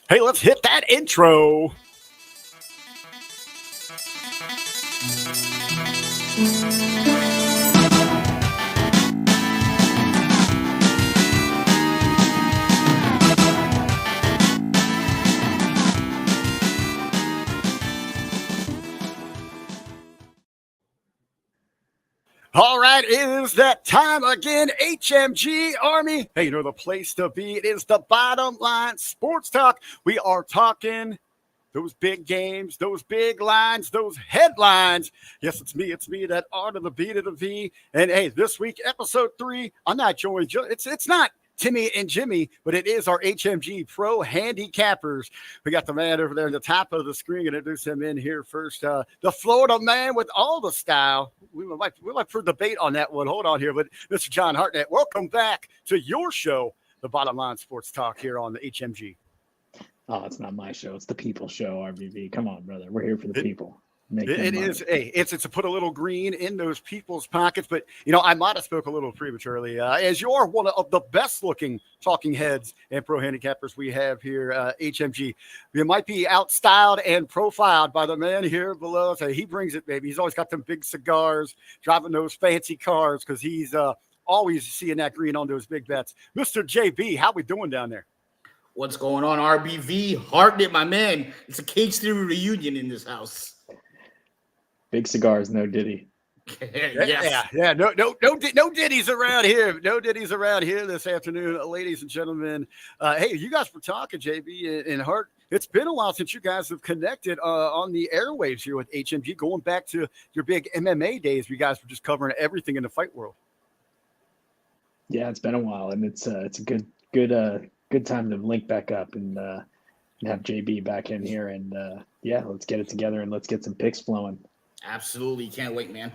Hey, let's hit that intro. All right, it is that time again, HMG Army. Hey, you know the place to be. It is the Bottom Line Sports Talk. We are talking those big games, those big lines, those headlines. Yes, it's me, that R to the B to the V. And hey, this week, episode 3, I'm not joined. It's not Timmy and Jimmy, but it is our HMG Pro Handicappers. We got the man over there at the top of the screen. Introduce him in here first. The Florida man with all the style. We like for debate on that one. Hold on here, but Mr. John Hartnett, welcome back to your show, the Bottom Line Sports Talk here on the HMG. Oh, it's not my show. It's the people's show, RBV. Come on, brother. We're here for the people. It is. Hey, it's to put a little green in those people's pockets. But, you know, I might have spoke a little prematurely. As you're one of the best-looking talking heads and pro handicappers we have here, HMG, you might be outstyled and profiled by the man here below. So he brings it, baby. He's always got them big cigars, driving those fancy cars because he's always seeing that green on those big bets. Mr. JayB, how we doing down there? What's going on, RBV? Hartnett, my man. It's a Cage Theory reunion in this house. Big cigars, no Diddy. Yes. Yeah. No ditties around here. No ditties around here this afternoon, ladies and gentlemen. Hey, you guys were talking, JB and Hart. It's been a while since you guys have connected on the airwaves here with HMG, going back to your big MMA days. You guys were just covering everything in the fight world. Yeah, it's been a while, and it's a good time to link back up and have JB back in here. And let's get it together and let's get some picks flowing. Absolutely. Can't wait, man.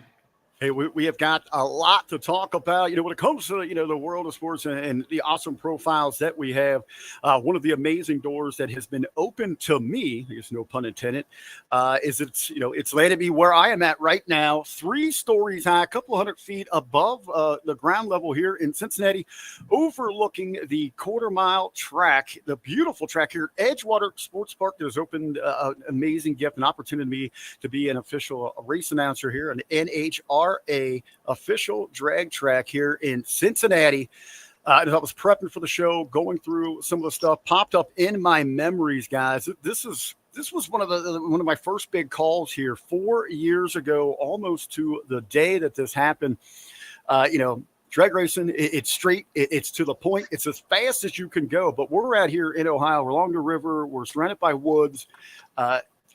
Hey, we have got a lot to talk about. You know, when it comes to, you know, the world of sports and the awesome profiles that we have, one of the amazing doors that has been open to me, I guess no pun intended, it's landed me where I am at right now, 3 stories high, a couple of 100 feet above the ground level here in Cincinnati, overlooking the quarter-mile track, the beautiful track here at Edgewater Sports Park that has opened an amazing gift, an opportunity to be an official race announcer here, an NHRA official drag track here in Cincinnati. As I was prepping for the show, going through some of the stuff, popped up in my memories, guys. This was one of my first big calls here 4 years ago, almost to the day that this happened. Drag racing, it's straight, it's to the point, it's as fast as you can go. But we're out here in Ohio, we're along the river, we're surrounded by woods.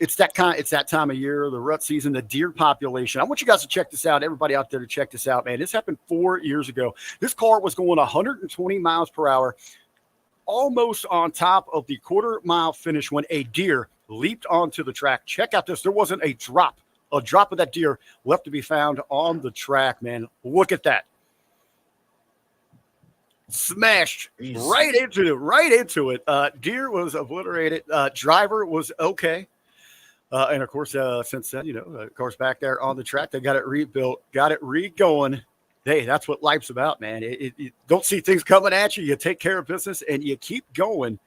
It's that time of year, the rut season, the deer population. I want you guys to check this out. Everybody out there to check this out, man. This happened 4 years ago. This car was going 120 miles per hour, almost on top of the quarter-mile finish when a deer leaped onto the track. Check out this. There wasn't a drop of that deer left to be found on the track, man. Look at that. Smashed right into it. Deer was obliterated. Driver was okay. And of course, since then, of course, back there on the track, they got it rebuilt, got it re-going. Hey, that's what life's about, man. You don't see things coming at you. You take care of business and you keep going.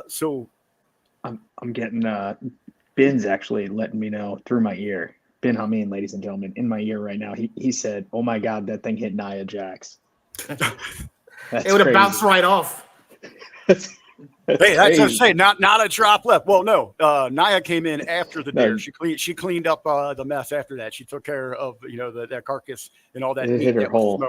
So I'm getting Ben's actually letting me know through my ear. Ben Hamin, ladies and gentlemen, in my ear right now. He said, "Oh my God, that thing hit Nia Jax." It would have bounced right off. Hey, that's what I'm saying. Not a drop left. Well, no. Nia came in after the deer. She cleaned up the mess after that. She took care of that carcass and all that. It hit her hole.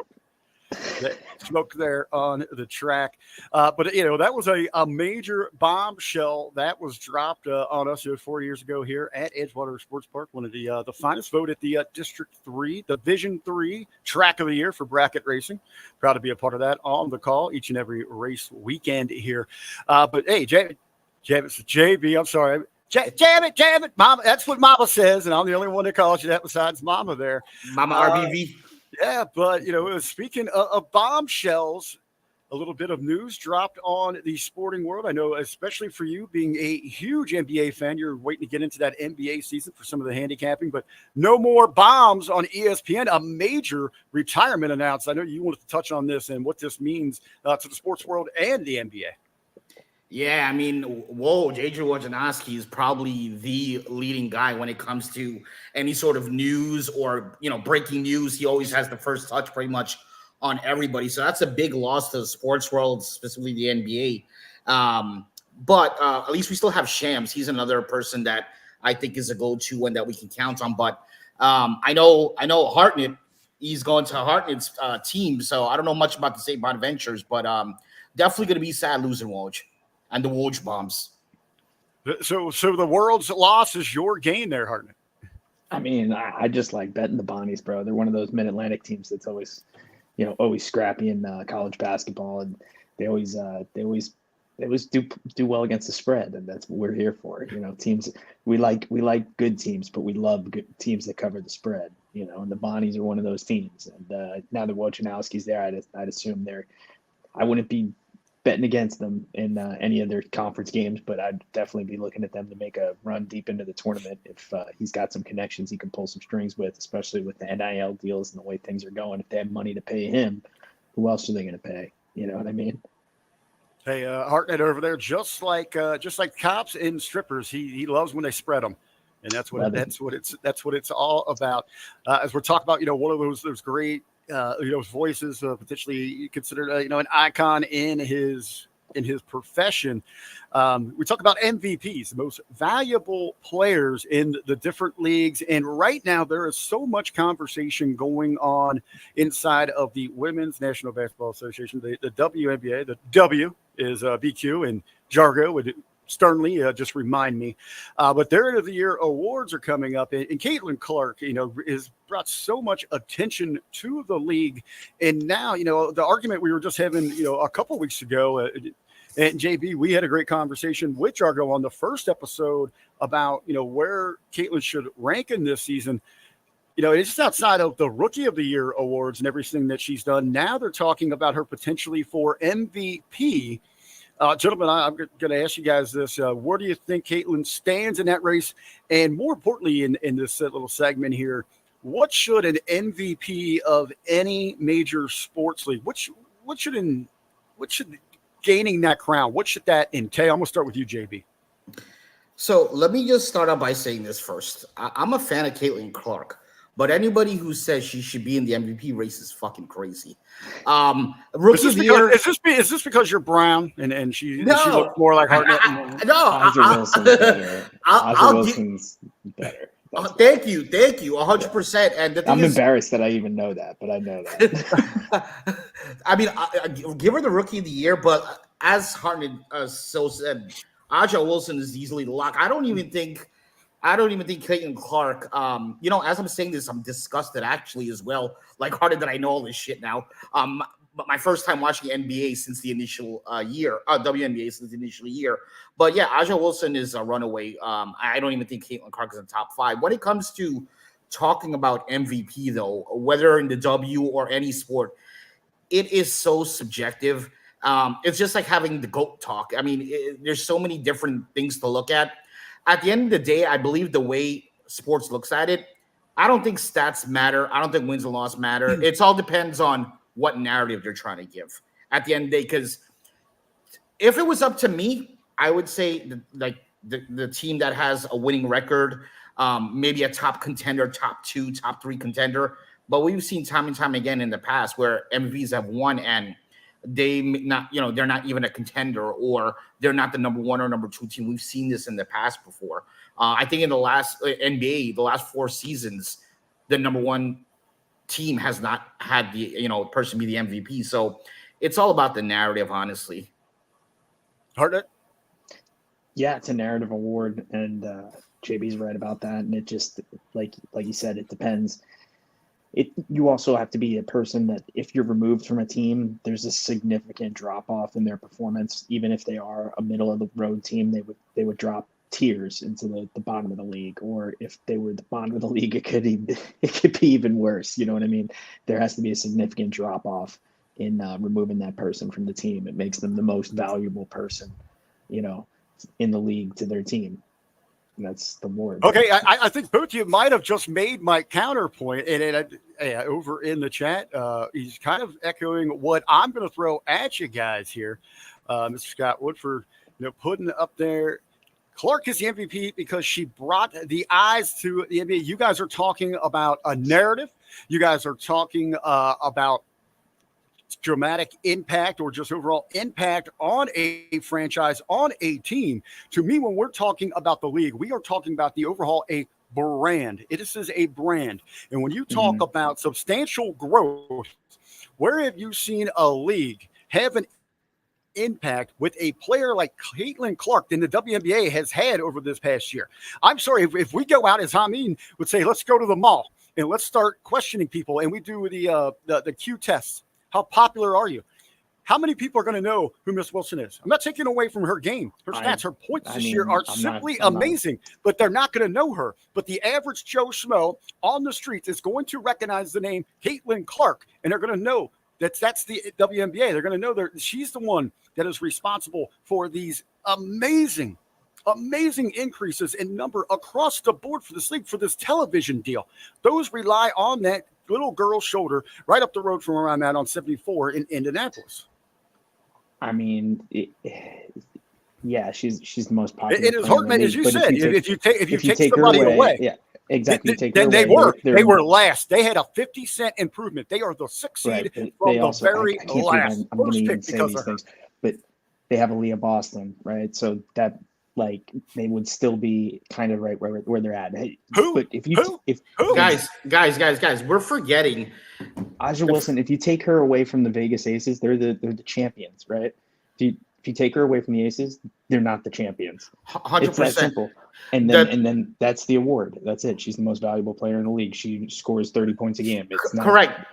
Smoke there on the track. But that was a major bombshell that was dropped on us 4 years ago here at Edgewater Sports Park. One of the finest voted the District 3, Division 3 track of the year for bracket racing. Proud to be a part of that on the call each and every race weekend here. But hey, JayB, I'm sorry. Jam it, Mama. That's what Mama says, and I'm the only one that calls you that besides Mama there. Mama RBV. Yeah, but, speaking of bombshells, a little bit of news dropped on the sporting world. I know, especially for you being a huge NBA fan, you're waiting to get into that NBA season for some of the handicapping, but no more bombs on ESPN, a major retirement announced. I know you wanted to touch on this and what this means to the sports world and the NBA. Yeah, I mean, whoa, JJ Wojnarowski is probably the leading guy when it comes to any sort of news or, breaking news. He always has the first touch pretty much on everybody. So that's a big loss to the sports world, specifically the NBA. But at least we still have Shams. He's another person that I think is a go-to one that we can count on. But I know Hartnett, he's going to Hartnett's team. So I don't know much about the St. Bonaventures, but definitely going to be sad losing Woj and the Woj bombs. So the world's loss is your gain there, Hartnett. I mean, I just like betting the Bonnies, bro. They're one of those Mid-Atlantic teams that's always, always scrappy in college basketball, and they always do well against the spread, and that's what we're here for. Teams we like good teams, but we love good teams that cover the spread. And the Bonnies are one of those teams. And now that Wojnarowski's there, I'd assume I wouldn't be betting against them in any of their conference games, but I'd definitely be looking at them to make a run deep into the tournament if he's got some connections he can pull some strings with, especially with the NIL deals and the way things are going. If they have money to pay him, who else are they going to pay? You know what I mean? Hey, Hartnett over there, just like cops and strippers, he loves when they spread them, and that's what it's all about. As we're talking about, one of those great voices, potentially considered an icon in his profession. We talk about MVPs, the most valuable players in the different leagues, and right now there is so much conversation going on inside of the Women's National Basketball Association, the WNBA. The W is BQ, and Jargo would sternly just remind me. But their end of the year awards are coming up, and Caitlin Clark, has brought so much attention to the league. And now, the argument we were just having, a couple weeks ago, and JB, we had a great conversation with Jargo on the first episode about, where Caitlin should rank in this season. It's just outside of the Rookie of the Year awards and everything that she's done. Now they're talking about her potentially for MVP. Gentlemen, I'm going to ask you guys this. Where do you think Caitlin stands in that race? And more importantly, in this little segment here, what should an MVP of any major sports league, what should gaining that crown, what should that entail? I'm going to start with you, JB. So let me just start out by saying this first. I'm a fan of Caitlin Clark. But anybody who says she should be in the MVP race is fucking crazy. Rookie of the year. Is this because you're brown and she looks more like Hartnett? A'ja Wilson's better. A'ja Wilson's better. Thank you, 100%. And I'm embarrassed that I even know that, but I know that. I mean, I give her the Rookie of the Year, but as Hartnett so said, A'ja Wilson is easily the lock. I don't even think Caitlin Clark, as I'm saying this, I'm disgusted actually as well. Like Hartnett that I know all this shit now. But my first time watching NBA since the initial WNBA since the initial year. But yeah, A'ja Wilson is a runaway. I don't even think Caitlin Clark is in the top 5. When it comes to talking about MVP though, whether in the W or any sport, it is so subjective. It's just like having the GOAT talk. I mean, there's so many different things to look at. At the end of the day, I believe the way sports looks at it, I don't think stats matter. I don't think wins and loss matter. It all depends on what narrative they're trying to give at the end of the day. Because if it was up to me, I would say the team that has a winning record, maybe a top contender, top 2, top 3 contender. But we've seen time and time again in the past where MVPs have won and they're not even a contender, or they're not the number 1 or number 2 team. We've seen this in the past before. I think in the last NBA, the last 4 seasons, the number 1 team has not had the person be the MVP. So it's all about the narrative, honestly. Hartnett? Yeah, it's a narrative award, and JB's right about that. And it just like you said, it depends. You also have to be a person that if you're removed from a team, there's a significant drop off in their performance. Even if they are a middle of the road team, they would drop tiers into the bottom of the league. Or if they were the bottom of the league, it could be even worse. You know what I mean? There has to be a significant drop off in removing that person from the team. It makes them the most valuable person, in the league to their team. That's the word. Okay, I think both of you might have just made my counterpoint, and over in the chat, he's kind of echoing what I'm going to throw at you guys here. Mr. Scott Woodford, putting up there. Clark is the MVP because she brought the eyes to the NBA. You guys are talking about a narrative. You guys are talking about dramatic impact or just overall impact on a franchise, on a team. To me, when we're talking about the league, we are talking about the overall a brand. It is a brand. And when you talk about substantial growth, where have you seen a league have an impact with a player like Caitlin Clark than the WNBA has had over this past year? I'm sorry, if we go out, as Hamin would say, let's go to the mall and let's start questioning people, and we do the Q tests. How popular are you? How many people are going to know who Miss Wilson is? I'm not taking away from her game. Her stats, her points this year are simply amazing, but they're not going to know her. But the average Joe Schmo on the streets is going to recognize the name Caitlin Clark, and they're going to know that's the WNBA. They're going to know that she's the one that is responsible for these amazing increases in number across the board for this league, for this television deal. Those rely on that little girl's shoulder right up the road from where I'm at on 74 in Indianapolis. I mean, yeah, she's the most popular. It is Hartnett, as you said. If you take somebody away, yeah, exactly. Then they were last. They had a 50-cent improvement. They are the 6th seed from the very last. I'm going to even say these things, but they have Aaliyah Boston, right? So that, like, they would still be kind of right where they're at. Hey, who? But Who? Guys, we're forgetting A'ja Wilson. If you take her away from the Vegas Aces, they're the champions, right? If you take her away from the Aces, they're not the champions. 100%. It's that simple. And then that's the award. That's it. She's the most valuable player in the league. She scores 30 points a game. It's not correct.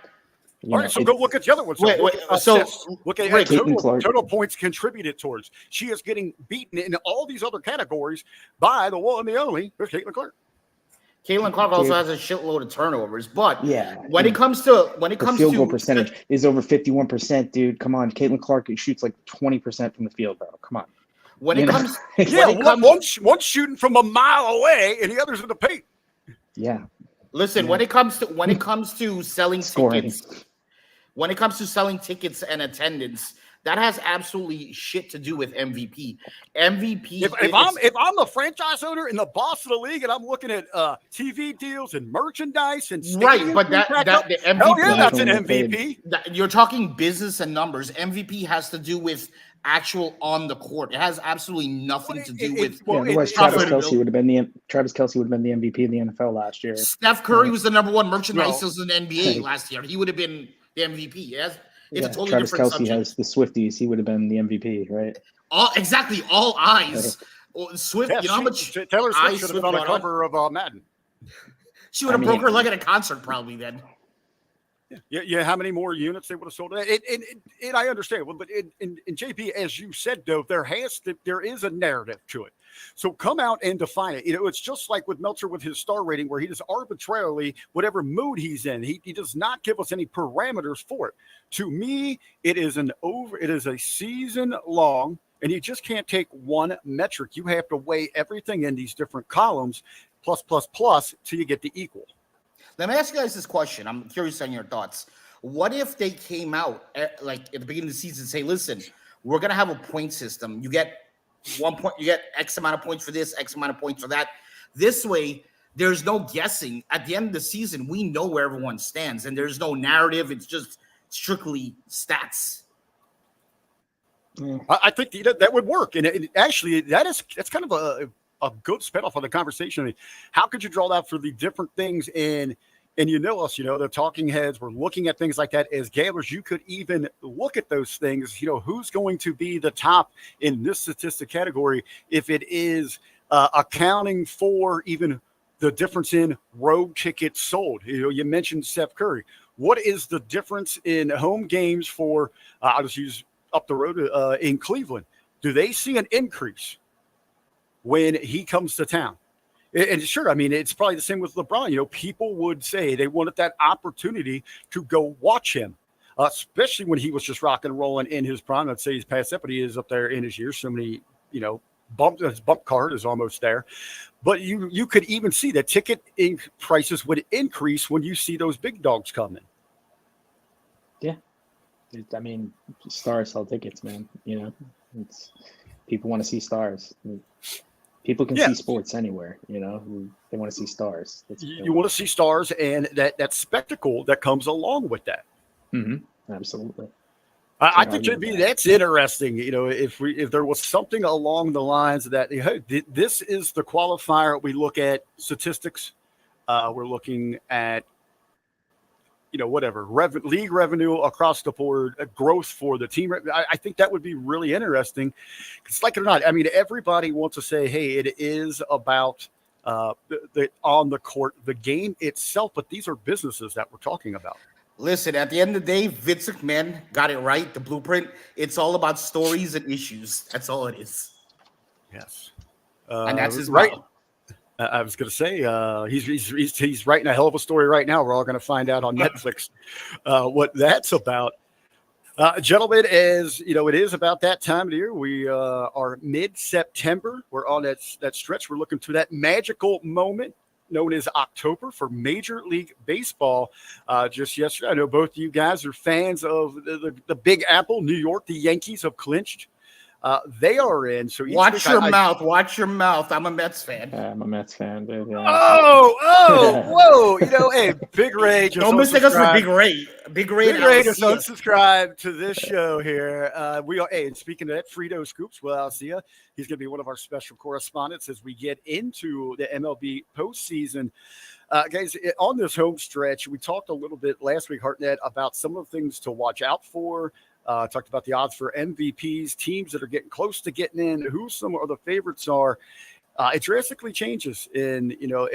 All right, so go look at the other ones. Look at total points contributed towards. She is getting beaten in all these other categories by the one and the only Caitlin Clark. Caitlin Clark also has a shitload of turnovers, but yeah, when it comes to field goal percentage is over 51%, dude. Come on, Caitlin Clark shoots like 20% from the field, bro. Come on. One's shooting from a mile away and the other's in the paint. Yeah. Listen, when it comes to selling tickets. When it comes to selling tickets and attendance, that has absolutely shit to do with MVP. If I'm the franchise owner and the boss of the league, and I'm looking at TV deals and merchandise and right, but the MVP, hell yeah, that's an MVP. You're talking business and numbers. MVP has to do with actual on the court. It has absolutely nothing to do with. Travis Kelce would have been the MVP of the NFL last year. Steph Curry was the number one merchandiser in the NBA last year. He would have been the MVP. It's a totally Travis different Kelce subject. Has the Swifties. He would have been the MVP, right? All eyes. Swift, yeah, you know how much Taylor Swift should have been on the cover of Madden. She would have broke her leg at a concert probably then. Yeah. How many more units they would have sold? And I understand. But in JP, as you said, though, there is a narrative to it. So come out and define it. It's just like with Meltzer with his star rating, where he just arbitrarily, whatever mood he's in, he does not give us any parameters for it. To me, it is a season long, and you just can't take one metric. You have to weigh everything in these different columns, plus, till you get the equal. Let me ask you guys this question. I'm curious on your thoughts. What if they came out at the beginning of the season and say, listen, we're going to have a point system. You get 1 point, you get X amount of points for this, X amount of points for that. This way, there's no guessing. At the end of the season, we know where everyone stands, and there's no narrative. It's just strictly stats. I think that would work. And actually, that's kind of a good spin-off on the conversation. I mean, how could you draw that for the different things and you know us, the talking heads, we're looking at things like that as gamblers. You could even look at those things, who's going to be the top in this statistic category if it is accounting for even the difference in road tickets sold. You mentioned Steph Curry. What is the difference in home games for, I'll just use up the road in Cleveland? Do they see an increase when he comes to town? And sure, I mean, it's probably the same with LeBron. People would say they wanted that opportunity to go watch him, especially when he was just rocking and rolling in his prime. I'd say he's past that, but he is up there in his years. So many, his bump card is almost there. But you could even see that ticket prices would increase when you see those big dogs coming. Yeah. I mean, stars sell tickets, man. People want to see stars. People can see sports anywhere, you know. They want to see stars. You want to see stars and that spectacle that comes along with that. Mm-hmm. Absolutely. I think that's interesting. You know, if there was something along the lines of that, hey, this is the qualifier. We look at statistics. We're looking at, you know, whatever league revenue across the board, growth for the team. I think that would be really interesting. Because, like it or not, I mean, everybody wants to say, hey, it is about the on the court, the game itself, but these are businesses that we're talking about. Listen, at the end of the day, Vince McMahon got it right. The blueprint. It's all about stories and issues. That's all it is. Yes, and that's his right. model. I was going to say he's writing a hell of a story right now. We're all going to find out on Netflix what that's about. Gentlemen, as you know, it is about that time of the year. We are mid-September. We're on that stretch. We're looking to that magical moment known as October for Major League Baseball. Just yesterday, I know both of you guys are fans of the Big Apple. New York, the Yankees have clinched. They are in. So watch your mouth. Watch your mouth. I'm a Mets fan. I'm a Mets fan, dude. Yeah. Whoa! You know, hey, Big Ray. Just don't mistake us for Big Ray. Big Ray just unsubscribe to this show here. We are. Hey, and speaking of that, Frito Scoops. Well, I'll see you. He's going to be one of our special correspondents as we get into the MLB postseason. Guys, on this home stretch, we talked a little bit last week, Hartnett, about some of the things to watch out for. Talked about the odds for MVPs, teams that are getting close to getting in, who some of the favorites are. It drastically changes in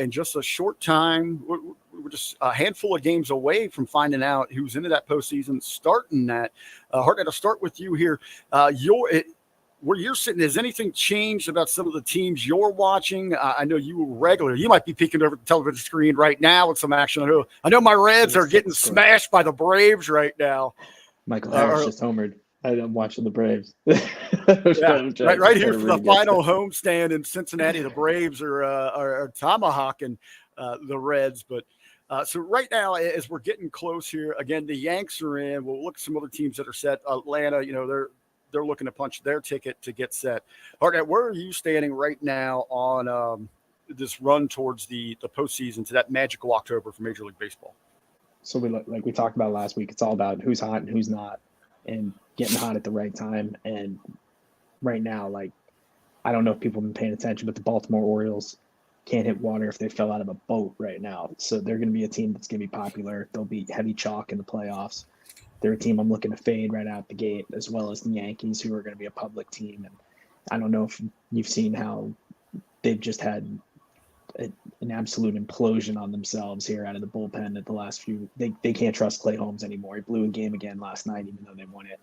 just a short time. We're just a handful of games away from finding out who's into that postseason, starting that. Hartnett, I'll start with you here. Where you're sitting, has anything changed about some of the teams you're watching? I know you regularly. You might be peeking over the television screen right now with some action. I know my Reds are getting smashed by the Braves right now. Michael Harris just homered. I'm watching the Braves. Right here for the final homestand in Cincinnati. The Braves are tomahawking the Reds. But so right now, as we're getting close here, again, the Yanks are in. We'll look at some other teams that are set. Atlanta, they're looking to punch their ticket to get set. Hartnett, where are you standing right now on this run towards the postseason, to that magical October for Major League Baseball? So we talked about last week, it's all about who's hot and who's not, and getting hot at the right time. And right now, I don't know if people have been paying attention, but the Baltimore Orioles can't hit water if they fell out of a boat right now. So they're going to be a team that's going to be popular. They'll be heavy chalk in the playoffs. They're a team I'm looking to fade right out the gate, as well as the Yankees, who are going to be a public team. And I don't know if you've seen how they've just had an absolute implosion on themselves here out of the bullpen at the last few. They can't trust Clay Holmes anymore. He blew a game again last night, even though they won it.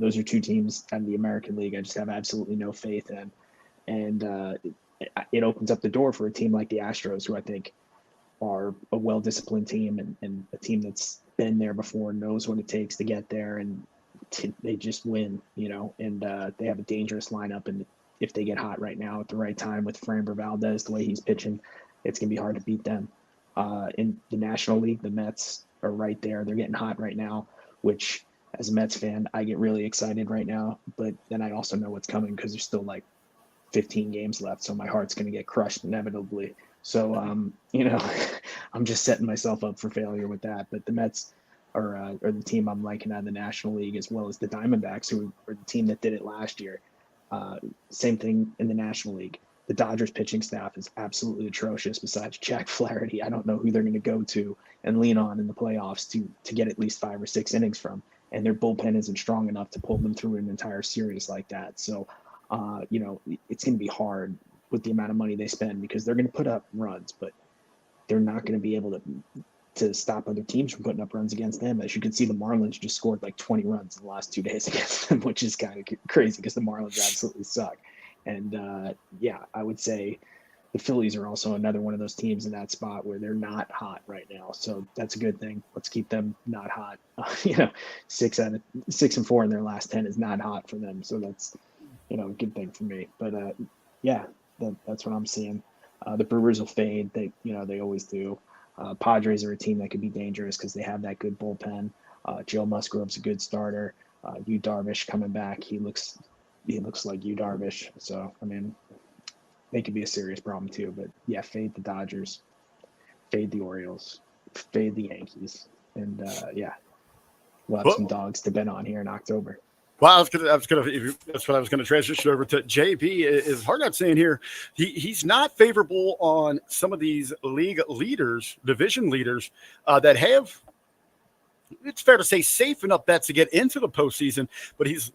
Those are two teams out of the American League I just have absolutely no faith in. And it opens up the door for a team like the Astros, who I think are a well-disciplined team and a team that's been there before, knows what it takes to get there, and they just win, and they have a dangerous lineup. And if they get hot right now at the right time with Framber Valdez, the way he's pitching, it's going to be hard to beat them. In the National League, the Mets are right there. They're getting hot right now, which as a Mets fan, I get really excited right now. But then I also know what's coming because there's still 15 games left. So my heart's going to get crushed inevitably. So, I'm just setting myself up for failure with that. But the Mets are the team I'm liking out of the National League, as well as the Diamondbacks, who are the team that did it last year. Same thing in the National League. The Dodgers pitching staff is absolutely atrocious. Besides Jack Flaherty, I don't know who they're going to go to and lean on in the playoffs to get at least 5 or 6 innings from. And their bullpen isn't strong enough to pull them through an entire series like that. So, it's going to be hard with the amount of money they spend, because they're going to put up runs, but they're not going to be able to stop other teams from putting up runs against them. As you can see, the Marlins just scored 20 runs in the last 2 days against them, which is kind of crazy because the Marlins absolutely suck. And I would say the Phillies are also another one of those teams in that spot where they're not hot right now. So that's a good thing. Let's keep them not hot. 6-4 in their last 10 is not hot for them. So that's, a good thing for me. But that's what I'm seeing. The Brewers will fade. They always do. Padres are a team that could be dangerous because they have that good bullpen. Joe Musgrove's a good starter. Yu Darvish coming back. He looks he looks like you, Darvish. So, I mean, they could be a serious problem too. But yeah, fade the Dodgers, fade the Orioles, fade the Yankees, and yeah, we'll have some dogs to bet on here in October. Well, that's what I was gonna transition over to. JB is Hartnett saying here he's not favorable on some of these league leaders, division leaders that have, it's fair to say, safe enough bets to get into the postseason, but he's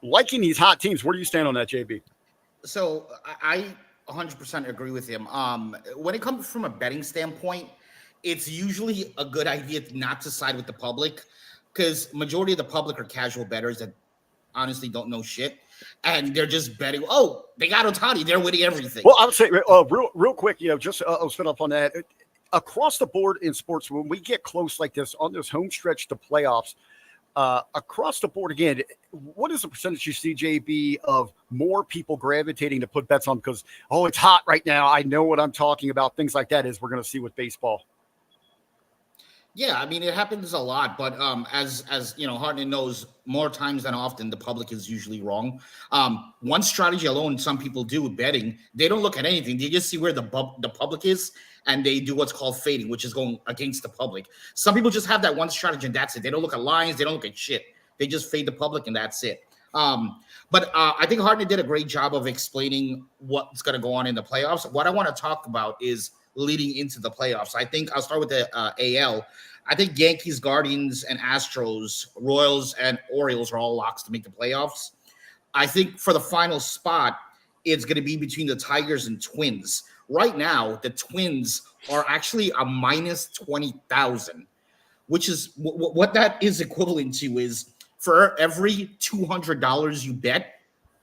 liking these hot teams. Where do you stand on that, JB? So I 100% agree with him. When it comes from a betting standpoint, it's usually a good idea not to side with the public, because majority of the public are casual bettors that honestly don't know shit, and they're just betting. Oh, they got Ohtani, they're winning everything. Well, I would say real quick, just I'll spin up on that. Across the board in sports, when we get close like this on this home stretch to playoffs, across the board again, what is the percentage you see, JB, of more people gravitating to put bets on because, oh, it's hot right now, I know what I'm talking about, things like that, as we're going to see with baseball? Yeah, I mean, it happens a lot, but as you know, Hartnett knows, more times than often, the public is usually wrong. One strategy alone some people do with betting, they don't look at anything. They just see where the public is, and they do what's called fading, which is going against the public. Some people just have that one strategy, and that's it. They don't look at lines. They don't look at shit. They just fade the public, and that's it. But I think Hartnett did a great job of explaining what's going to go on in the playoffs. What I want to talk about is leading into the playoffs. I think I'll start with the AL. I think Yankees, Guardians, and Astros, Royals, and Orioles are all locks to make the playoffs. I think for the final spot, it's going to be between the Tigers and Twins. Right now, the Twins are actually a minus 20,000, which is what that is equivalent to is for every $200 you bet,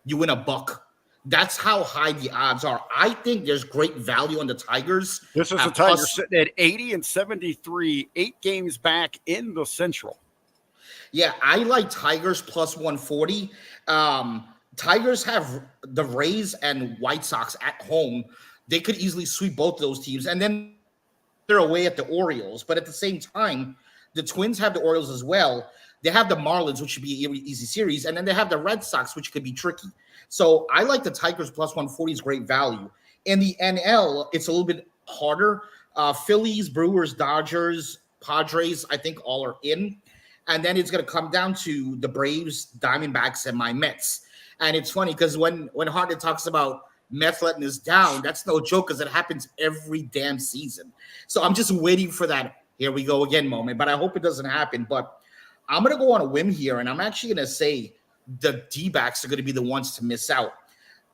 you win $1. That's how high the odds are. I think there's great value on the Tigers. This is the Tigers sitting at 80 and 73, 8 games back in the Central. Yeah, I like Tigers plus 140. Tigers have the Rays and White Sox at home. They could easily sweep both of those teams. And then they're away at the Orioles. But at the same time, the Twins have the Orioles as well. They have the Marlins, which should be an easy series. And then they have the Red Sox, which could be tricky. So I like the Tigers plus 140 is great value. In the NL, it's a little bit harder. Phillies, Brewers, Dodgers, Padres, I think all are in. And then it's going to come down to the Braves, Diamondbacks, and my Mets. And it's funny because when Hartnett talks about Mets letting us down, that's no joke because it happens every damn season. So I'm just waiting for that here we go again moment. But I hope it doesn't happen. But I'm going to go on a whim here, and I'm actually going to say the D-backs are going to be the ones to miss out.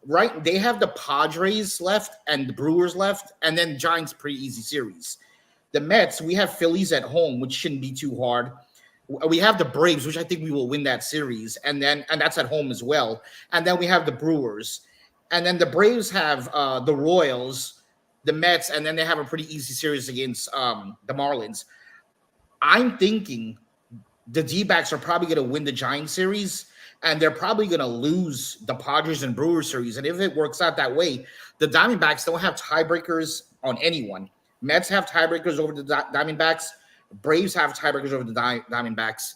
Right? They have the Padres left and the Brewers left, and then Giants, pretty easy series. The Mets, we have Phillies at home, which shouldn't be too hard. We have the Braves, which I think we will win that series, and that's at home as well. And then we have the Brewers. And then the Braves have the Royals, the Mets, and then they have a pretty easy series against the Marlins. I'm thinking the D-backs are probably going to win the Giants series, and they're probably going to lose the Padres and Brewers series. And if it works out that way, the Diamondbacks don't have tiebreakers on anyone. Mets have tiebreakers over the Diamondbacks. Braves have tiebreakers over the Diamondbacks.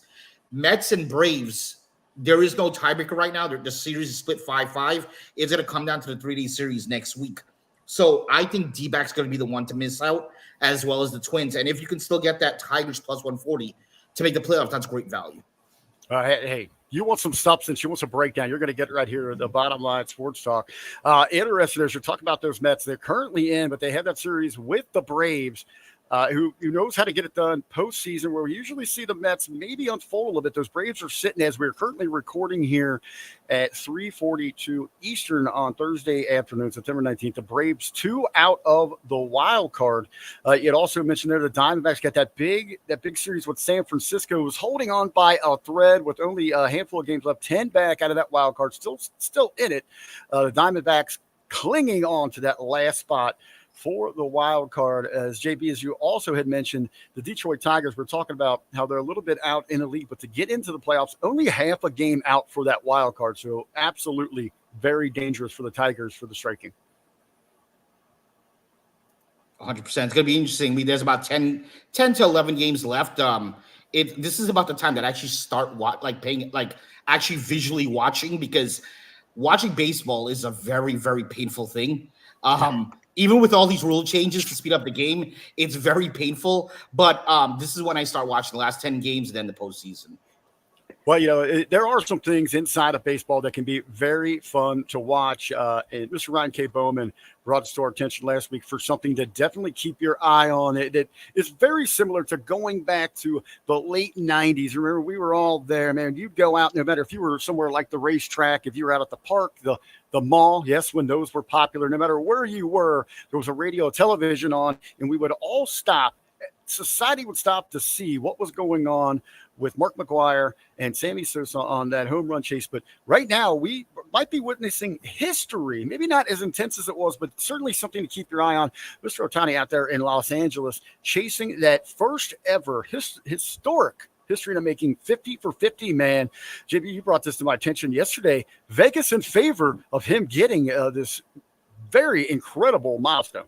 Mets and Braves, there is no tiebreaker right now. The series is split 5-5. It's going to come down to the 3-day series next week. So I think D-backs going to be the one to miss out, as well as the Twins. And if you can still get that Tigers plus 140 to make the playoffs, that's great value. Hey, you want some substance, you want some breakdown, you're going to get it right here at the Bottom Line Sports Talk. Interesting as you're talking about those Mets. They're currently in, but they have that series with the Braves, who knows how to get it done postseason, where we usually see the Mets maybe unfold a little bit. Those Braves are sitting, as we're currently recording here, at 3:42 Eastern on Thursday afternoon, September 19th. The Braves 2 out of the wild card. It also mentioned there the Diamondbacks got that big series with San Francisco, was holding on by a thread with only a handful of games left, 10 back out of that wild card, still in it. The Diamondbacks clinging on to that last spot for the wild card. As JB, as you also had mentioned, the Detroit Tigers, we're talking about how they're a little bit out in the league, but to get into the playoffs, only half a game out for that wild card. So absolutely very dangerous for the Tigers for the striking. 100%. It's going to be interesting. There's about 10 to 11 games left. This is about the time that I actually start actually visually watching, because watching baseball is a very, very painful thing. Even with all these rule changes to speed up the game, it's very painful. But this is when I start watching the last 10 games and then the postseason. Well, there are some things inside of baseball that can be very fun to watch. And Mr. Ryan K. Bowman brought us to our attention last week for something to definitely keep your eye on. It is very similar to going back to the late 90s. Remember, we were all there, man. You'd go out, no matter if you were somewhere like the racetrack, if you were out at the park, the mall, yes, when those were popular, no matter where you were, there was a radio, television on, and we would all stop. Society would stop to see what was going on with Mark McGwire and Sammy Sosa on that home run chase. But right now, we might be witnessing history, maybe not as intense as it was, but certainly something to keep your eye on. Mr. Ohtani out there in Los Angeles chasing that first ever historic history in making 50 for 50, man. JB, you brought this to my attention yesterday. Vegas in favor of him getting this very incredible milestone.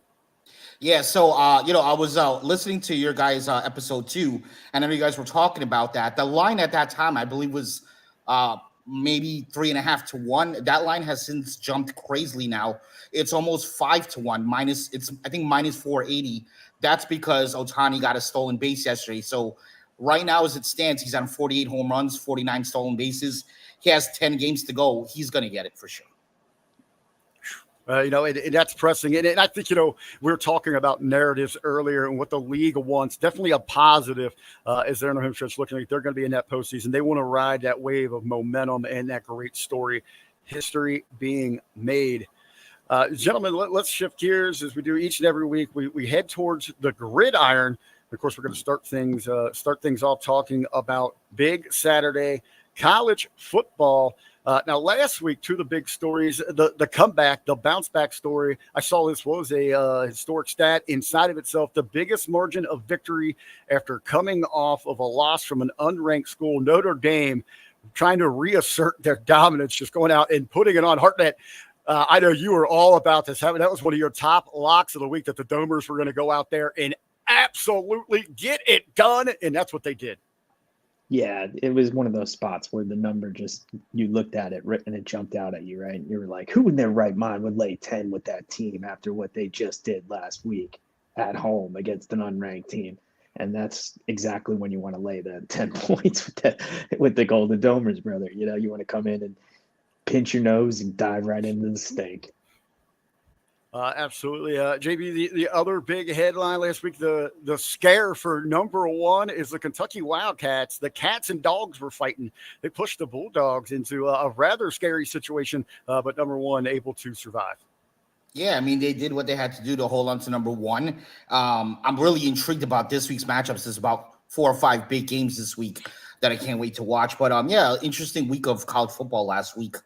Yeah, so I was listening to your guys' episode 2, and I know you guys were talking about that. The line at that time, I believe, was maybe 3.5 to 1. That line has since jumped crazily now. It's almost 5 to 1. I think minus 480. That's because Ohtani got a stolen base yesterday. So right now, as it stands, he's on 48 home runs, 49 stolen bases. He has 10 games to go. He's going to get it for sure. And that's pressing. And I think, we were talking about narratives earlier and what the league wants. Definitely a positive as they're in the home stretch looking like they're going to be in that postseason. They want to ride that wave of momentum and that great story, history being made. Gentlemen, let's shift gears as we do each and every week. We head towards the gridiron. Of course, we're going to start things off talking about big Saturday college football. Now, last week, two of the big stories, the comeback, the bounce back story. I saw this was a historic stat inside of itself, the biggest margin of victory after coming off of a loss from an unranked school, Notre Dame, trying to reassert their dominance, just going out and putting it on Hartnett. I know you were all about this. That was one of your top locks of the week, that the Domers were going to go out there and absolutely get it done, and that's what they did. Yeah, it was one of those spots where the number you looked at it and it jumped out at you, right? And you were like, who in their right mind would lay 10 with that team after what they just did last week at home against an unranked team? And that's exactly when you want to lay the 10 points with the Golden Domers, brother. You want to come in and pinch your nose and dive right into the steak. Absolutely. JB, the other big headline last week, the scare for number one is the Kentucky Wildcats. The cats and dogs were fighting. They pushed the Bulldogs into a rather scary situation, but number one able to survive. Yeah, I mean, they did what they had to do to hold on to number one. I'm really intrigued about this week's matchups. There's about 4 or 5 big games this week that I can't wait to watch. But interesting week of college football last week.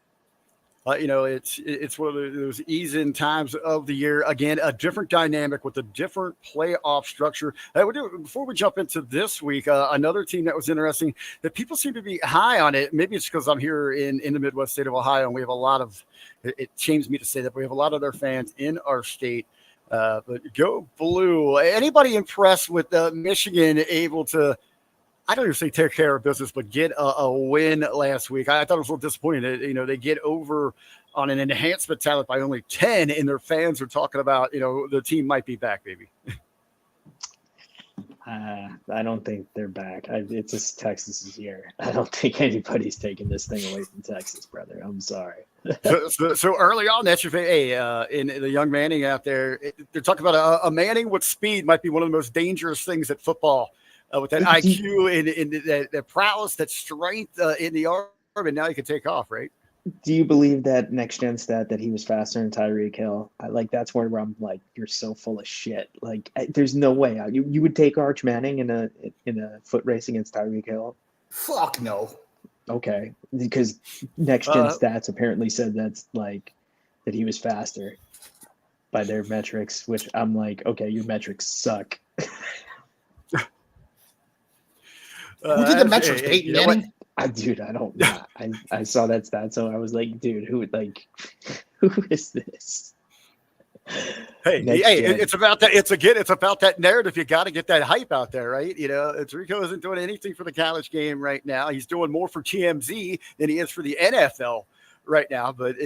It's one of those ease-in times of the year. Again, a different dynamic with a different playoff structure. Before we jump into this week, another team that was interesting that people seem to be high on it. Maybe it's because I'm here in the Midwest state of Ohio, and we have a lot of – it shames me to say that, but we have a lot of their fans in our state. But go Blue. Anybody impressed with Michigan able to – I don't even say take care of business, but get a win last week? I thought it was a little disappointing. They get over on an enhancement talent by only 10, and their fans are talking about, the team might be back, baby. I don't think they're back. It's just Texas's year. I don't think anybody's taking this thing away from Texas, brother. I'm sorry. so early on, that's your in the young Manning out there. They're talking about a Manning with speed might be one of the most dangerous things at football. With that IQ and that prowess, that strength in the arm, and now he can take off, right? Do you believe that next gen stat that he was faster than Tyreek Hill? That's where I'm like, you're so full of shit. There's no way you would take Arch Manning in a foot race against Tyreek Hill. Fuck no. Okay, because next gen stats apparently said that he was faster by their metrics, which I'm like, okay, your metrics suck. Who did the metrics? Peyton Manning? I don't know. I saw that stat, so I was like, dude, who is this? Hey, it's about that. It's about that narrative. You got to get that hype out there, right? Rico isn't doing anything for the college game right now. He's doing more for TMZ than he is for the NFL right now. But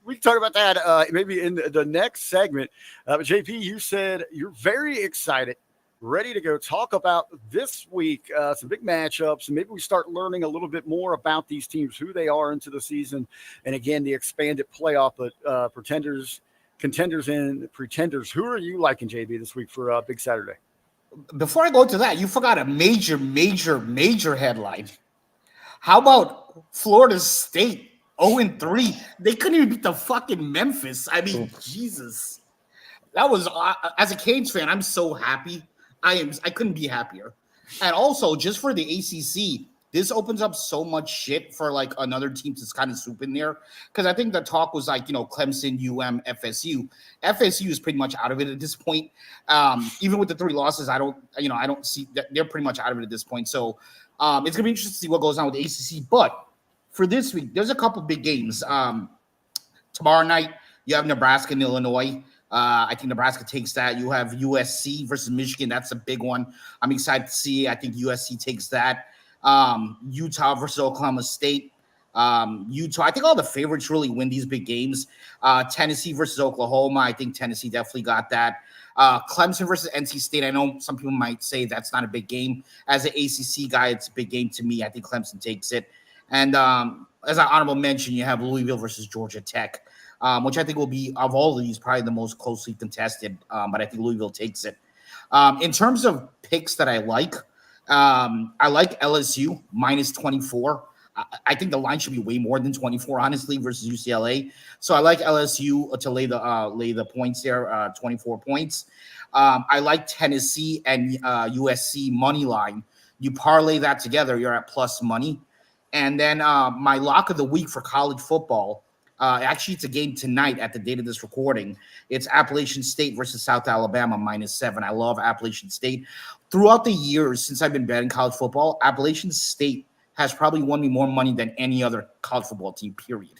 we can talk about that maybe in the next segment. JP, you said you're very excited, ready to go talk about this week, some big matchups, and maybe we start learning a little bit more about these teams, who they are into the season, and again, the expanded playoff. But pretenders, contenders, and pretenders, who are you liking, JB, this week for Big Saturday? Before I go to that, you forgot a major headline. How about Florida State 0-3? They couldn't even beat the fucking Memphis. I mean, Jesus. That was, as a Canes fan, I'm so happy. I couldn't be happier. And also, just for the ACC, this opens up so much shit for like another team to kind of swoop in there. Because I think the talk was like, Clemson, FSU. FSU is pretty much out of it at this point. Even with the 3 losses, I don't see that they're pretty much out of it at this point. So it's gonna be interesting to see what goes on with the ACC. But for this week, there's a couple big games. Tomorrow night, you have Nebraska and Illinois. I think Nebraska takes that. You have USC versus Michigan. That's a big one. I'm excited to see. I think USC takes that. Utah versus Oklahoma State. Utah. I think all the favorites really win these big games. Tennessee versus Oklahoma. I think Tennessee definitely got that. Clemson versus NC State. I know some people might say that's not a big game. As an ACC guy, it's a big game to me. I think Clemson takes it. And as an honorable mention, you have Louisville versus Georgia Tech, which I think will be, of all of these, probably the most closely contested. But I think Louisville takes it. In terms of picks that I like LSU minus 24. I think the line should be way more than 24, honestly, versus UCLA. So I like LSU to lay the points there, 24 points. I like Tennessee and USC money line. You parlay that together, you're at plus money. And then my lock of the week for college football, actually it's a game tonight at the date of this recording. It's Appalachian State versus South Alabama -7. I love Appalachian State. Throughout the years since I've been betting college football, Appalachian State has probably won me more money than any other college football team, period.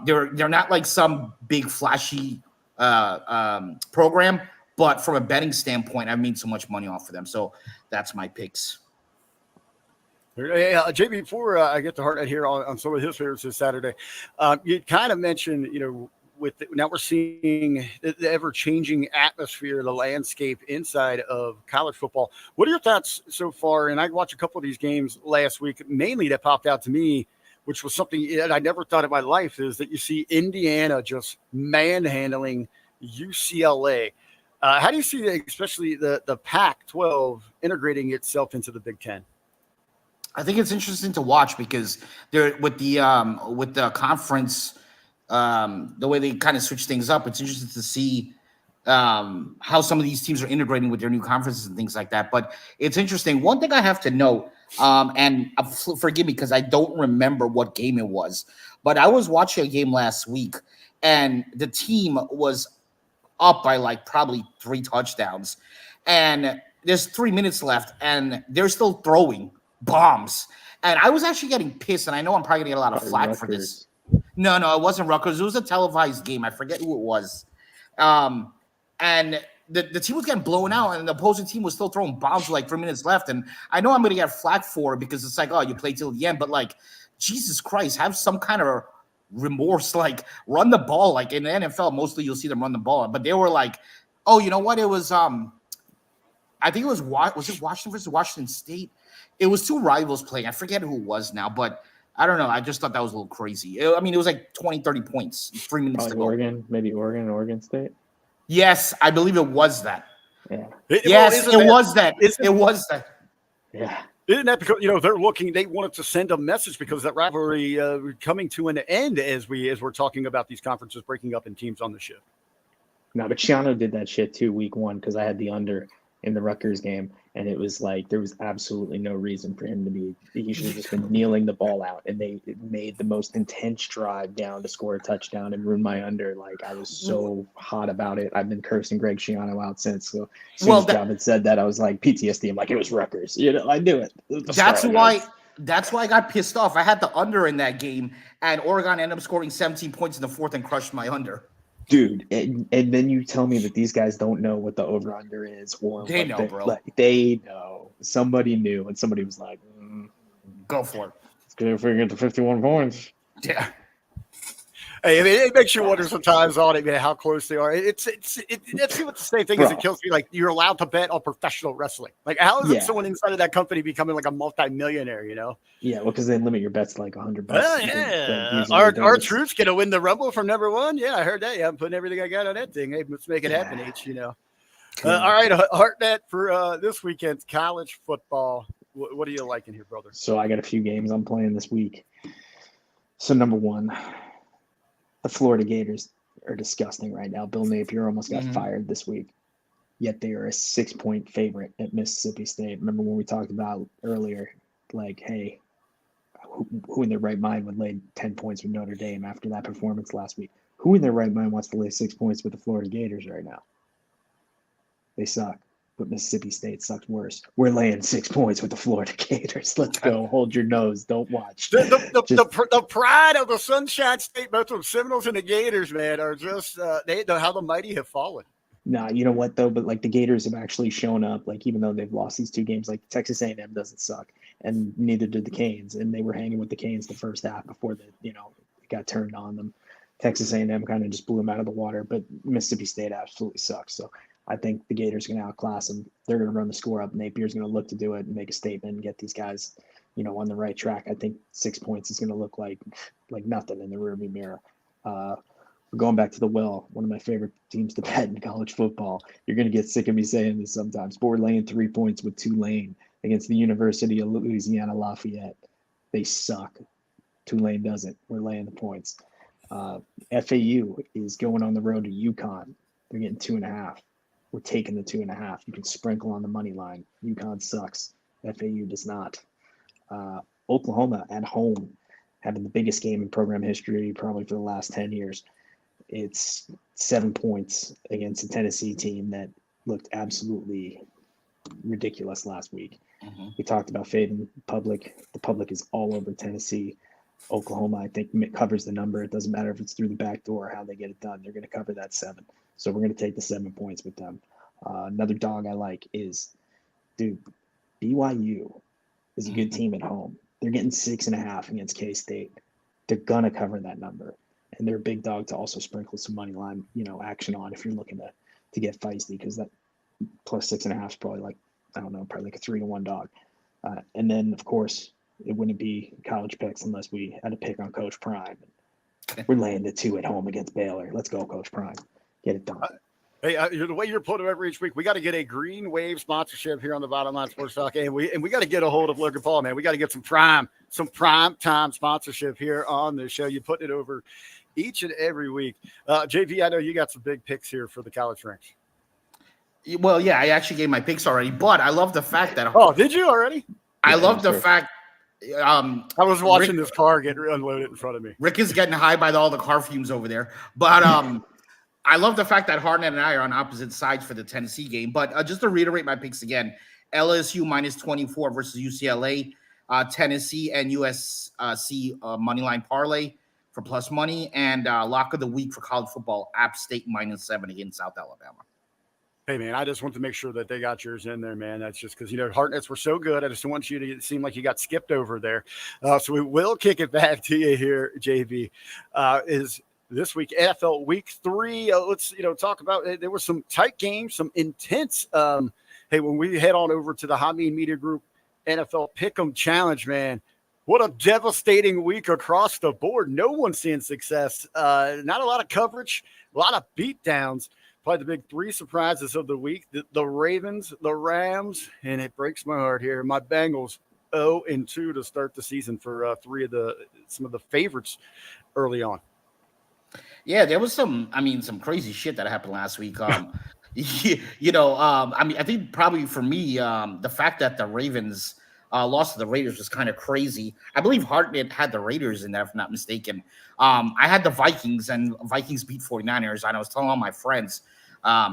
They're not like some big flashy program, but from a betting standpoint, I've made so much money off of them. So that's my picks. Hey, JB, before I get to Hartnett here on some of his favorites this Saturday, you kind of mentioned, now we're seeing the ever-changing atmosphere, the landscape inside of college football. What are your thoughts so far? And I watched a couple of these games last week, mainly that popped out to me, which was something that I never thought in my life, is that you see Indiana just manhandling UCLA. How do you see, especially the Pac-12 integrating itself into the Big Ten? I think it's interesting to watch because they're with the conference, the way they kind of switch things up. It's interesting to see how some of these teams are integrating with their new conferences and things like that. But it's interesting. One thing I have to note, and forgive me because I don't remember what game it was, but I was watching a game last week and the team was up by like probably 3 touchdowns, and there's 3 minutes left, and they're still throwing bombs. And I was actually getting pissed, and I know I'm probably gonna get a lot of flack for this. No, it wasn't Rutgers. It was a televised game. I forget who it was. And the team was getting blown out, and the opposing team was still throwing bombs with like 3 minutes left. And I know I'm gonna get flack for it because it's like, oh, you play till the end, but like, Jesus Christ, have some kind of remorse. Like, run the ball. Like in the NFL, mostly you'll see them run the ball, but they were like, oh, you know what? It was I think it was Washington versus Washington State. It was 2 rivals playing. I forget who it was now, but I don't know. I just thought that was a little crazy. It was like 20, 30 points, 3 minutes to go. Oregon State. Yes, I believe it was that. Yeah. It was that. Yeah. Isn't that because they wanted to send a message because that rivalry coming to an end as we're talking about these conferences breaking up in teams on the ship. No, but Shiano did that shit too week 1 because I had the under in the Rutgers game, and it was like there was absolutely no reason for him to be. He should have just been kneeling the ball out, and they made the most intense drive down to score a touchdown and ruin my under. Like, I was so hot about it. I've been cursing Greg Schiano out since. So as soon as John had said that, I was like PTSD. I'm like, it was Rutgers. I knew it. That's why I got pissed off. I had the under in that game, and Oregon ended up scoring 17 points in the 4th and crushed my under. Dude, and then you tell me that these guys don't know what the over-under is. Or they know, bro. Like, they know. Somebody knew, and somebody was like, go for it. It's good if we get to 51 points. Yeah. Hey, I mean, it makes you wonder sometimes on it, man, how close they are. It's that's what the same thing is. It kills me. Like you're allowed to bet on professional wrestling. Like how is it someone inside of that company becoming like a multi-millionaire? You know? Yeah, well, because they limit your bets to like $100. Well, yeah. Our troops gonna win the Rumble from number one. Yeah, I heard that. Yeah, I'm putting everything I got on that thing. Hey, let's make it happen, H. You know. All right, Hartnett for this weekend's college football. What are you liking here, brother? So I got a few games I'm playing this week. So number one, the Florida Gators are disgusting right now. Bill Napier almost got fired this week, yet they are a 6-point favorite at Mississippi State. Remember when we talked about earlier, like, hey, who in their right mind would lay 10 points with Notre Dame after that performance last week? Who in their right mind wants to lay 6 points with the Florida Gators right now? They suck, but Mississippi State sucks worse. We're laying 6 points with the Florida Gators. Let's go. Hold your nose. Don't watch. The pride of the Sunshine State, both the Seminoles and the Gators, man, are just how the mighty have fallen. Nah, you know what though? But like the Gators have actually shown up. Like even though they've lost these 2 games, like Texas A&M doesn't suck, and neither did the Canes. And they were hanging with the Canes the first half before it got turned on them. Texas A&M kind of just blew them out of the water, but Mississippi State absolutely sucks. So I think the Gators are going to outclass them. They're going to run the score up. Napier's going to look to do it and make a statement and get these guys, on the right track. I think 6 points is going to look like nothing in the rearview mirror. We're going back to the well, one of my favorite teams to bet in college football. You're going to get sick of me saying this sometimes, but we're laying 3 points with Tulane against the University of Louisiana Lafayette. They suck. Tulane doesn't. We're laying the points. FAU is going on the road to UConn. They're getting 2.5. We're taking the 2.5. You can sprinkle on the money line. UConn sucks. FAU does not. Oklahoma at home, having the biggest game in program history probably for the last 10 years. It's 7 points against a Tennessee team that looked absolutely ridiculous last week. We talked about fading the public. The public is all over Tennessee. Oklahoma, I think, covers the number. It doesn't matter if it's through the back door or how they get it done. They're going to cover that 7. So we're going to take the 7 points with them. Another dog I like is, BYU is a good team at home. They're getting 6.5 against K-State. They're going to cover that number. And they're a big dog to also sprinkle some money line, action on if you're looking to get feisty, because that plus 6.5 is probably like a 3-1 dog. And then, of course, it wouldn't be college picks unless we had to pick on Coach Prime. We're laying the 2 at home against Baylor. Let's go, Coach Prime. Get it done. Hey, the way you're putting it every each week, we got to get a Green Wave sponsorship here on the Bottom Line Sports Talk, and we got to get a hold of Logan Paul, man. We got to get some prime time sponsorship here on the show. You put it over each and every week. JV, I know you got some big picks here for the college ranks. Well, yeah, I actually gave my picks already, but I love the fact that. Oh, did you already? I love the fact. I was watching this car get unloaded in front of me. Rick is getting high by all the car fumes over there, but I love the fact that Hartnett and I are on opposite sides for the Tennessee game. But just to reiterate my picks again, LSU minus 24 versus UCLA, Tennessee and USC moneyline parlay for plus money, and lock of the week for college football, App State minus 7 against South Alabama. Hey, man, I just want to make sure that they got yours in there, man. That's just because, Hartnetts were so good. I just don't want you to seem like you got skipped over there. So we will kick it back to you here, JV. Is this week NFL Week 3? Let's, talk about there were some tight games, some intense. Hey, when we head on over to the Hamin Media Group NFL Pick'em Challenge, man, what a devastating week across the board. No one's seeing success. Not a lot of coverage, a lot of beatdowns. Probably the big 3 surprises of the week, the Ravens, the Rams, and it breaks my heart here. My Bengals 0-2 to start the season for some of the favorites early on. Yeah, there was some crazy shit that happened last week. I think probably for me, the fact that the Ravens lost to the Raiders was kind of crazy. I believe Hartnett had the Raiders in there, if I'm not mistaken. I had the Vikings, and Vikings beat 49ers, and I was telling all my friends,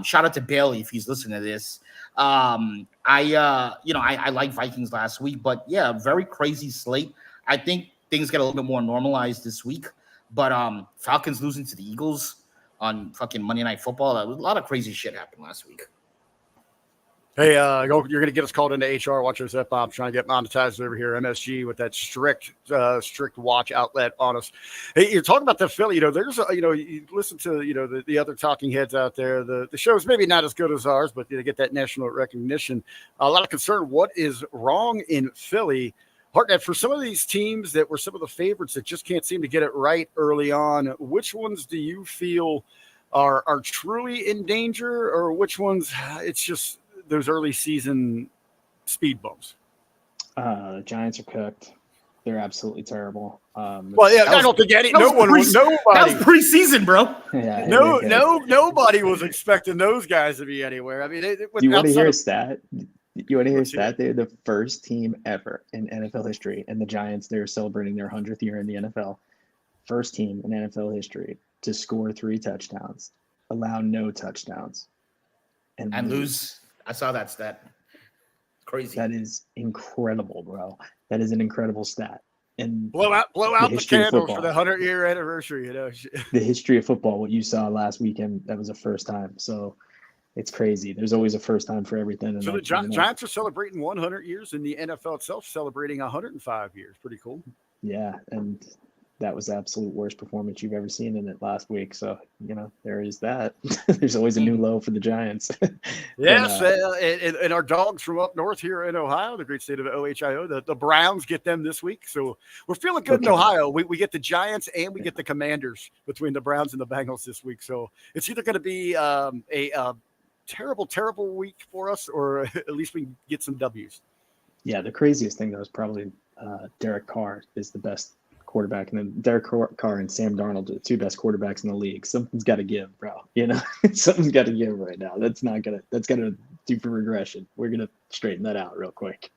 shout out to Bailey if he's listening to this. I like Vikings last week, but yeah, very crazy slate. I think things get a little bit more normalized this week, but Falcons losing to the Eagles on fucking Monday Night Football, a lot of crazy shit happened last week. Hey, you're going to get us called into HR. Watch us, Bob, trying to get monetized over here. MSG with that strict watch outlet on us. Hey, you're talking about the Philly. There's, you listen to, the other talking heads out there. The show's maybe not as good as ours, but they get that national recognition. A lot of concern. What is wrong in Philly? Hartnett, for some of these teams that were some of the favorites that just can't seem to get it right early on, which ones do you feel are truly in danger, or which ones it's just those early season speed bumps? Giants are cooked. They're absolutely terrible. Well, yeah, I don't think nobody. That was preseason, bro. Yeah, nobody was expecting those guys to be anywhere. I mean, do you want to hear a stat? You want to hear a stat? They're the first team ever in NFL history, and the Giants, they're celebrating their 100th year in the NFL. First team in NFL history to score 3 touchdowns, allow no touchdowns, and lose. I saw that stat. It's crazy. That is incredible, bro. That is an incredible stat. And blow out the candles for the 100-year anniversary. The history of football. What you saw last weekend, that was a first time. So it's crazy. There's always a first time for everything. So the Giants are celebrating 100 years, and the NFL itself celebrating 105 years. Pretty cool. Yeah, and that was the absolute worst performance you've ever seen in it last week. So, there is that. There's always a new low for the Giants. Yes, and our dogs from up north here in Ohio, the great state of Ohio, the Browns get them this week. So we're feeling good in Ohio. We get the Giants and we get the Commanders between the Browns and the Bengals this week. So it's either going to be a terrible, terrible week for us, or at least we can get some W's. Yeah, the craziest thing, though, is probably Derek Carr is the best quarterback, and then Derek Carr and Sam Darnold are the 2 best quarterbacks in the league. Something's got to give, bro. Something's got to give right now. That's gonna do for regression. We're gonna straighten that out real quick.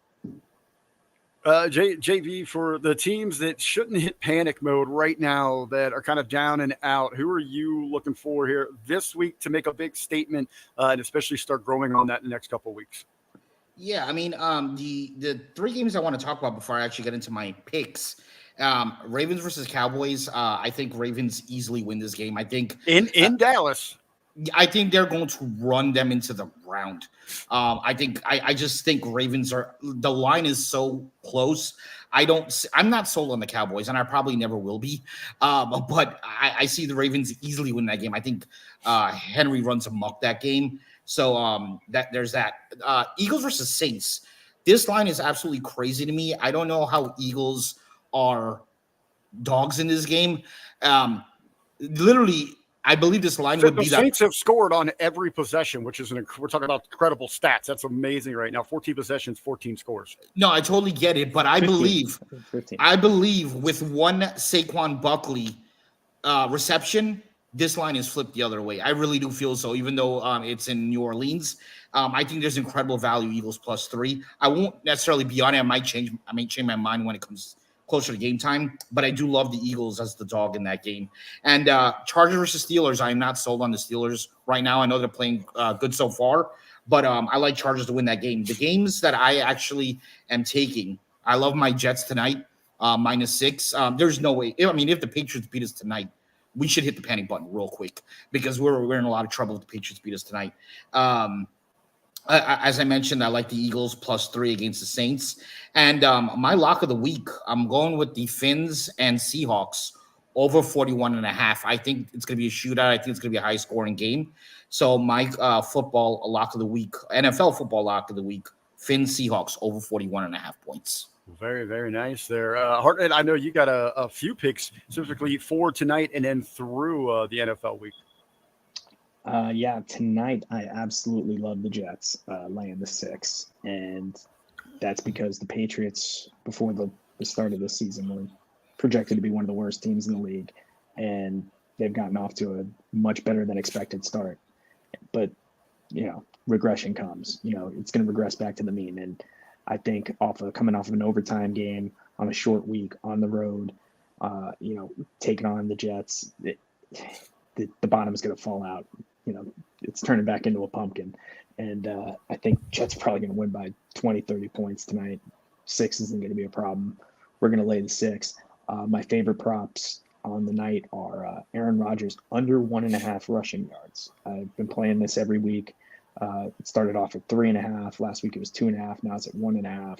JV, for the teams that shouldn't hit panic mode right now, that are kind of down and out, who are you looking for here this week to make a big statement and especially start growing on that in the next couple of weeks? Yeah, I mean, the 3 games I want to talk about before I actually get into my picks. Ravens versus Cowboys. I think Ravens easily win this game. I think in Dallas. I think they're going to run them into the ground. I just think Ravens the line is so close. I'm not sold on the Cowboys, and I probably never will be. But I see the Ravens easily win that game. I think Henry runs amok that game. So there's that. Eagles versus Saints. This line is absolutely crazy to me. I don't know how Eagles are dogs in this game. Literally, I believe this line would be that. The Saints have scored on every possession, which is we're talking about incredible stats. That's amazing right now. 14 possessions, 14 scores. No, I totally get it, but I 15. believe with one Saquon Barkley reception, this line is flipped the other way. I really do feel so, even though it's in New Orleans. I think there's incredible value, Eagles +3. I won't necessarily be on it. I might change my mind when it comes closer to game time, but I do love the Eagles as the dog in that game. And Chargers versus Steelers, I'm not sold on the Steelers right now. I know they're playing good so far, but I like Chargers to win that game. The games that I actually am taking, I love my Jets tonight, -6. There's no way. I mean, if the Patriots beat us tonight, we should hit the panic button real quick because we're in a lot of trouble if the Patriots beat us tonight. As I mentioned, I like the Eagles +3 against the Saints. And my lock of the week, I'm going with the Fins and Seahawks over 41.5. I think it's going to be a shootout. I think it's going to be a high-scoring game. So my football lock of the week, NFL football lock of the week, Fins Seahawks over 41.5 points. Very, very nice there. Hartnett, I know you got a few picks specifically for tonight and then through the NFL week. Yeah, tonight I absolutely love the Jets laying the 6, and that's because the Patriots, before the start of the season, were projected to be one of the worst teams in the league, and they've gotten off to a much better than expected start. But regression comes. It's going to regress back to the mean, and I think coming off of an overtime game on a short week on the road, taking on the Jets, the bottom is going to fall out. It's turning back into a pumpkin. And I think Jets are probably going to win by 20, 30 points tonight. 6 isn't going to be a problem. We're going to lay the 6. My favorite props on the night are Aaron Rodgers under 1.5 rushing yards. I've been playing this every week. It started off at 3.5. Last week it was 2.5. Now it's at 1.5.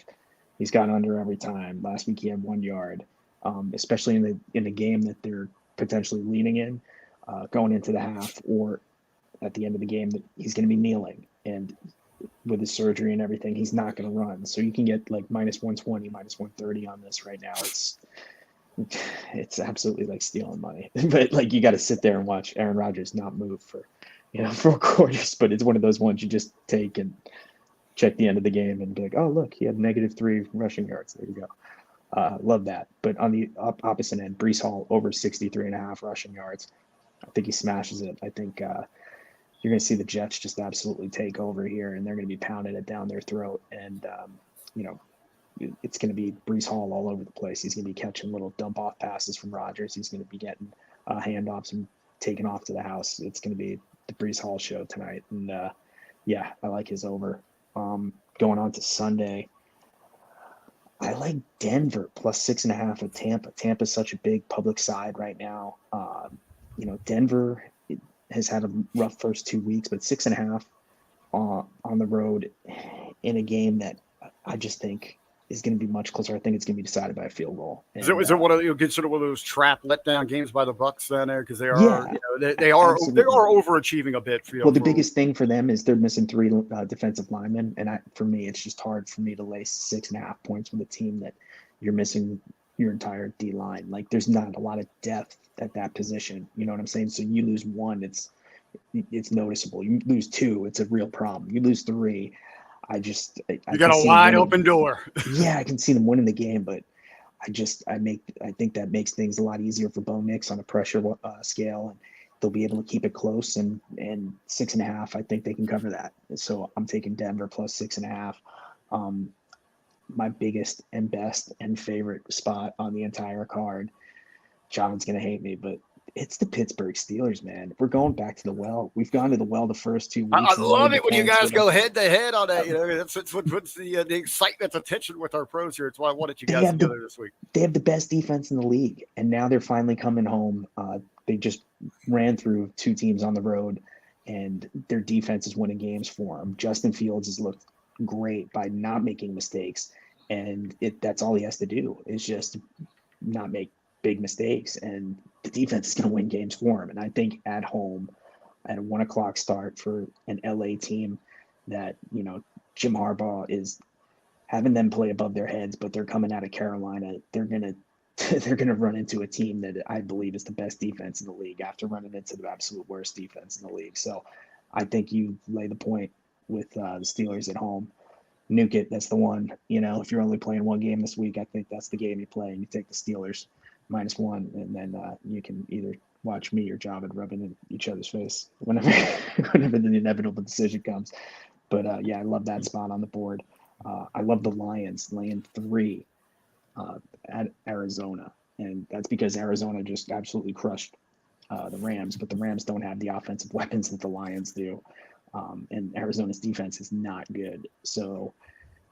He's gone under every time. Last week he had 1 yard, especially in the game that they're potentially leading in, going into the half or at the end of the game, that he's going to be kneeling, and with his surgery and everything, he's not going to run. So you can get like -120, -130 on this right now. It's absolutely like stealing money, but like you got to sit there and watch Aaron Rodgers not move for 4 quarters. But it's one of those ones you just take and check the end of the game and be like, oh look, he had -3 rushing yards. There you go. Love that. But on the opposite end, Breece Hall over 63.5 rushing yards. I think he smashes it. I think you're going to see the Jets just absolutely take over here, and they're going to be pounding it down their throat. And, it's going to be Breece Hall all over the place. He's going to be catching little dump-off passes from Rodgers. He's going to be getting handoffs and taken off to the house. It's going to be the Breece Hall show tonight. And, I like his over. Going on to Sunday, I like Denver +6.5 at Tampa. Tampa's such a big public side right now. Denver has had a rough first 2 weeks, but 6.5 on the road in a game that I just think is going to be much closer. I think it's going to be decided by a field goal. And, is it one of consider one of those trap letdown games by the Bucs then there, because they are they are overachieving a bit. The biggest thing for them is they're missing 3 defensive linemen, and for me it's just hard for me to lay 6.5 points with a team that you're missing your entire D line. Like there's not a lot of depth at that position. You know what I'm saying? So you lose 1, it's noticeable. You lose 2, it's a real problem. You lose 3. I got a wide open door. Yeah, I can see them winning the game, but I think that makes things a lot easier for Bo Nix on a pressure scale, and they'll be able to keep it close. And 6.5, I think they can cover that. So I'm taking Denver +6.5. My biggest and best and favorite spot on the entire card. John's gonna hate me, but it's the Pittsburgh Steelers, man. We're going back to the well. We've gone to the well the first 2 weeks. I love it when you guys go head to head on that. That's what puts the excitement, the tension with our pros here. It's why I wanted you guys together this week. They have the best defense in the league, and now they're finally coming home. They just ran through 2 teams on the road, and their defense is winning games for them. Justin Fields has looked great by not making mistakes, and that's all he has to do is just not make big mistakes, and the defense is going to win games for him. And I think at home at a 1:00 start for an LA team that, Jim Harbaugh is having them play above their heads, but they're coming out of Carolina. They're going to run into a team that I believe is the best defense in the league after running into the absolute worst defense in the league. So I think you lay the point with the Steelers at home. Nuke it. That's the one. If you're only playing 1 game this week, I think that's the game you play, and you take the Steelers -1, and then you can either watch me or Javid rubbing in each other's face whenever the inevitable decision comes. But I love that spot on the board. I love the Lions laying 3 at Arizona, and that's because Arizona just absolutely crushed the Rams, but the Rams don't have the offensive weapons that the Lions do, and Arizona's defense is not good. So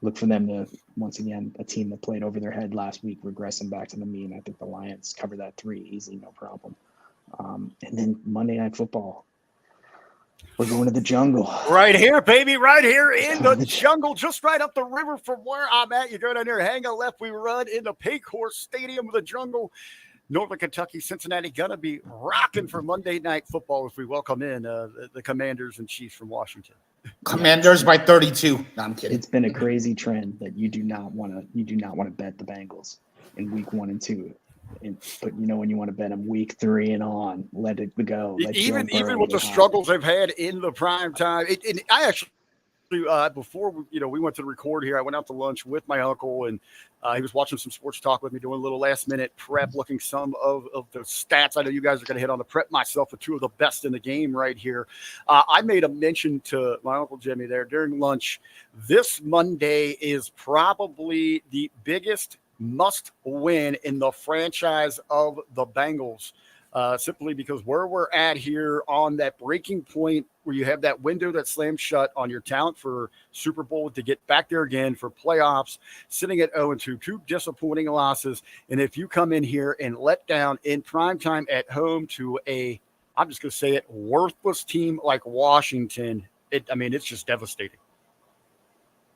look for them to, once again, a team that played over their head last week, regressing back to the mean. I think the Lions cover that 3 easy, no problem. And then Monday Night Football. We're going to the jungle. Right here, baby, right here in the jungle, just right up the river from where I'm at. You go down there, hang a left, we run in the Paycor Stadium of the jungle. Northern Kentucky, Cincinnati, gonna be rocking for Monday Night Football as we welcome in the Commanders and Chiefs from Washington. Commanders by 32. No, I'm kidding. It's been a crazy trend that you do not want to bet the Bengals in week 1 and 2. But when you want to bet them week 3 and on, let it go. Even with the struggles they've had in the prime time, I actually before we went to record here, I went out to lunch with my uncle, and he was watching some sports talk with me, doing a little last minute prep, looking some of the stats. I know you guys are going to hit on the prep myself with 2 of the best in the game right here. I made a mention to my uncle Jimmy there during lunch. This Monday is probably the biggest must win in the franchise of the Bengals, simply because where we're at here on that breaking point where you have that window that slams shut on your talent for Super Bowl to get back there again for playoffs, sitting at 0-2, 2 disappointing losses. And if you come in here and let down in primetime at home to I'm just going to say it, worthless team like Washington, it's just devastating.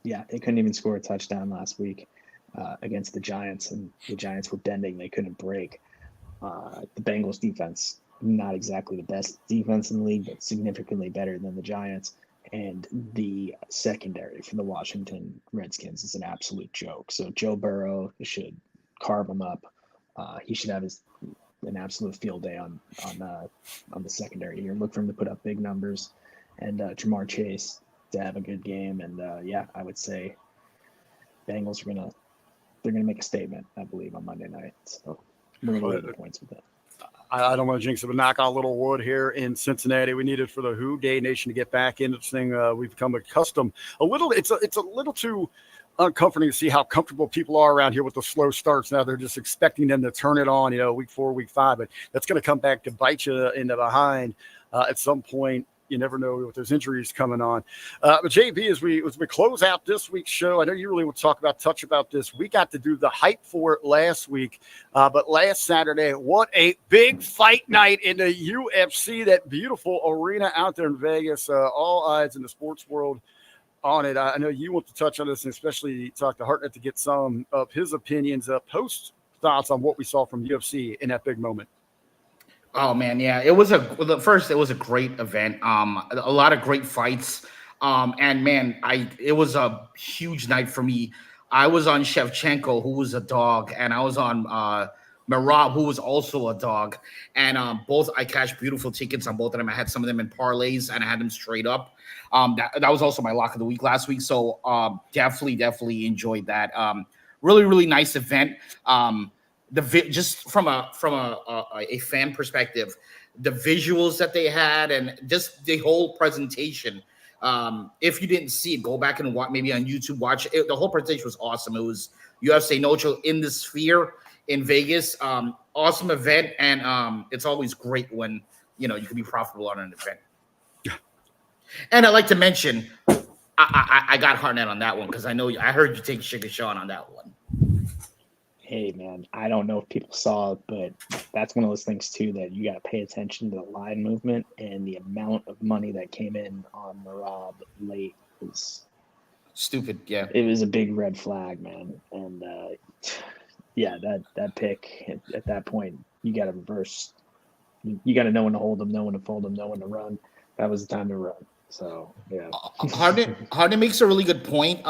Yeah, they couldn't even score a touchdown last week against the Giants, and the Giants were bending. They couldn't break. The Bengals defense, not exactly the best defense in the league, but significantly better than the Giants. And the secondary for the Washington Redskins is an absolute joke. So Joe Burrow should carve him up. He should have an absolute field day on the secondary here. Look for him to put up big numbers, and Jamar Chase to have a good game. And I would say Bengals they're gonna make a statement, I believe, on Monday night. So we're gonna get the points with that. I don't want to jinx it, but knock on a little wood here in Cincinnati. We needed for the Who Day Nation to get back into this thing. We've become accustomed it's a little too uncomfortable to see how comfortable people are around here with the slow starts. Now they're just expecting them to turn it on, week 4, week 5, but that's going to come back to bite you in the behind at some point. You never know if there's injuries coming on. But JB, as we close out this week's show, I know you really want to touch about this. We got to do the hype for it last week, but last Saturday, what a big fight night in the UFC, that beautiful arena out there in Vegas. All eyes in the sports world on it. I know you want to touch on this, and especially talk to Hartnett to get some of his opinions, post thoughts on what we saw from UFC in that big moment. Oh man, yeah, it was a great event. A lot of great fights. And man, it was a huge night for me. I was on Shevchenko, who was a dog, and I was on Merab, who was also a dog. And both I cashed beautiful tickets on both of them. I had some of them in parlays, and I had them straight up. That was also my lock of the week last week. So definitely enjoyed that. Really, really nice event. Just from a fan perspective, the visuals that they had and just the whole presentation. If you didn't see it, go back and watch, maybe on YouTube, watch it. The whole presentation was awesome. It was UFC Nocho in the Sphere in Vegas. Awesome event, and it's always great when you can be profitable on an event. And I'd like to mention, I got Hartnett on that one because I heard you take Sugar Sean on that one. Hey man, I don't know if people saw it, but that's one of those things too that you got to pay attention to the line movement, and the amount of money that came in on Merab late was stupid. Yeah, it was a big red flag, man. And that pick at that point, you got to reverse. You got to know when to hold them, know when to fold them, know when to run. That was the time to run. So yeah, Hartnett makes a really good point.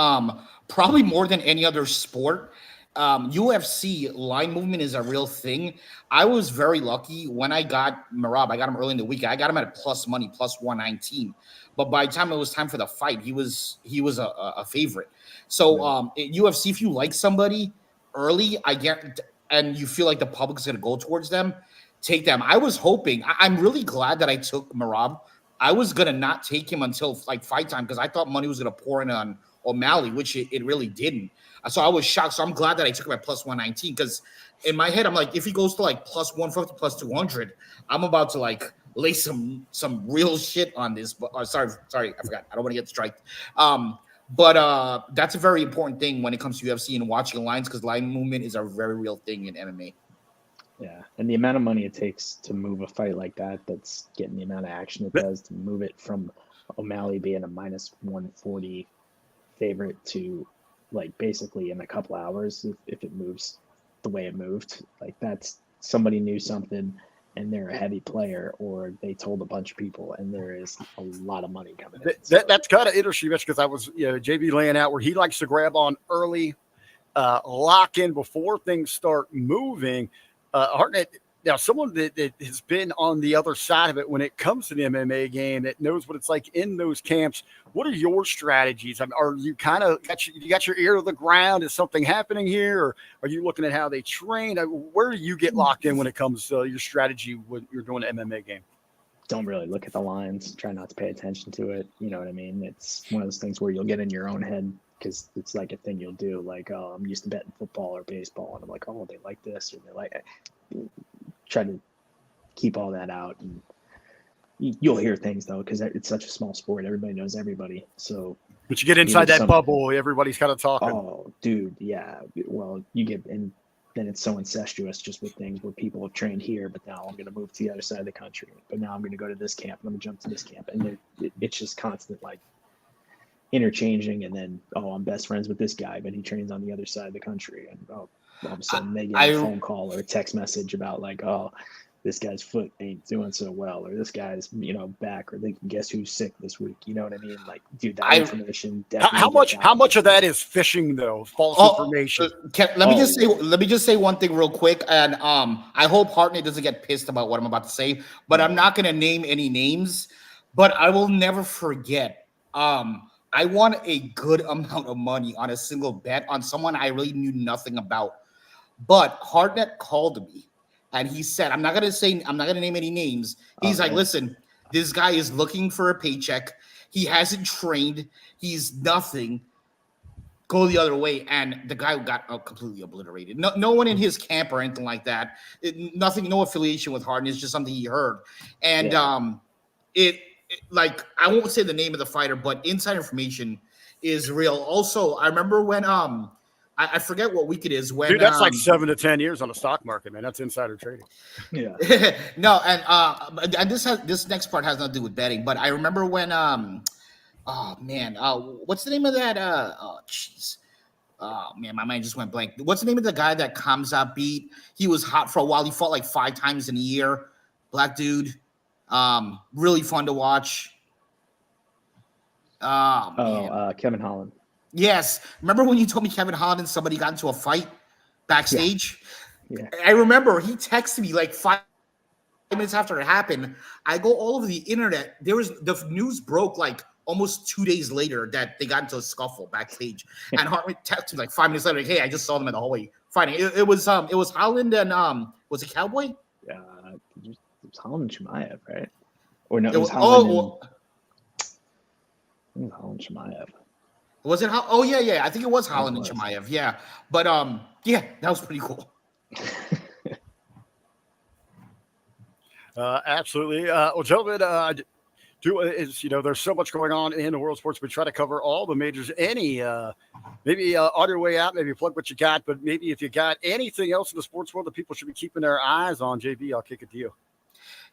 Probably more than any other sport. UFC line movement is a real thing. I was very lucky when I got Merab. I got him early in the week. I got him at a plus money, plus 119. But by the time it was time for the fight, he was a favorite. So UFC, if you like somebody early, and you feel like the public's going to go towards them, take them. I was hoping. I'm really glad that I took Merab. I was going to not take him until like fight time because I thought money was going to pour in on O'Malley, which it really didn't. So I was shocked. So I'm glad that I took him at plus 119 because in my head, I'm like, if he goes to like plus 150, plus 200, I'm about to like lay some real shit on this. But sorry, I forgot. I don't want to get striked. But that's a very important thing when it comes to UFC and watching lines because line movement is a very real thing in MMA. Yeah, and the amount of money it takes to move a fight like that's getting the amount of action it does to move it from O'Malley being a minus 140 favorite to like basically in a couple hours if it moves the way it moved. Like that's somebody knew something and they're a heavy player, or they told a bunch of people, and there is a lot of money coming in. That's kind of interesting because I was JB laying out where he likes to grab on early, lock in before things start moving. Hartnett, now someone that has been on the other side of it when it comes to the MMA game, that knows what it's like in those camps. What are your strategies? I mean, are you kind of got your ear to the ground? Is something happening here, or are you looking at how they train? Where do you get locked in when it comes to your strategy when you're doing an MMA game? Don't really look at the lines. Try not to pay attention to it. You know what I mean? It's one of those things where you'll get in your own head because it's like a thing you'll do. Like, oh, I'm used to betting football or baseball, and I'm like, oh, they like this, or they like it. Try to keep all that out, and you'll hear things though because it's such a small sport. Everybody knows everybody. So, but you get inside that bubble, everybody's kind of talking. Oh, dude, yeah. Well, you get in then it's so incestuous just with things where people have trained here, but now I'm going to move to the other side of the country, but now I'm going to go to this camp, and I'm going to jump to this camp. And it's just constant like interchanging. And then, I'm best friends with this guy, but he trains on the other side of the country. And all of a sudden they get a phone call or a text message about like, this guy's foot ain't doing so well, or this guy's, back, or guess who's sick this week. You know what I mean? Like, dude, that information definitely. How much of that is phishing though? False information. Let me just say one thing real quick, and I hope Hartnett doesn't get pissed about what I'm about to say, but I'm not going to name any names. But I will never forget. I won a good amount of money on a single bet on someone I really knew nothing about, but Hartnett called me. And he said, I'm not going to name any names. He's like, listen, this guy is looking for a paycheck. He hasn't trained. He's nothing. Go the other way. And the guy got completely obliterated. No one in his camp or anything like that. No affiliation with Harden. It's just something he heard. And like, I won't say the name of the fighter, but inside information is real. Also, I remember when I forget what week it is when. Dude, that's like 7 to 10 years on the stock market, man. That's insider trading. Yeah. No, and this next part has nothing to do with betting, but I remember when what's the name of that? My mind just went blank. What's the name of the guy that Kamzat beat? He was hot for a while. He fought like 5 times in a year. Black dude. Really fun to watch. Kevin Holland. Yes. Remember when you told me Kevin Holland and somebody got into a fight backstage? Yeah. I remember he texted me like 5 minutes after it happened. I go all over the internet. The news broke like almost 2 days later that they got into a scuffle backstage. And Hartnett texted me like 5 minutes later, like, hey, I just saw them in the hallway fighting. It was Holland and was it Cowboy? Yeah, it was Holland and Chimaev, right? Or no, it was Holland. Holland Chimaev. Was it? Oh yeah. I think it was Holland and Chimaev. Yeah, but that was pretty cool. Absolutely. Well, gentlemen, there's so much going on in the world of sports. We try to cover all the majors. Any maybe on your way out, maybe plug what you got, but maybe if you got anything else in the sports world that people should be keeping their eyes on, JB, I'll kick it to you.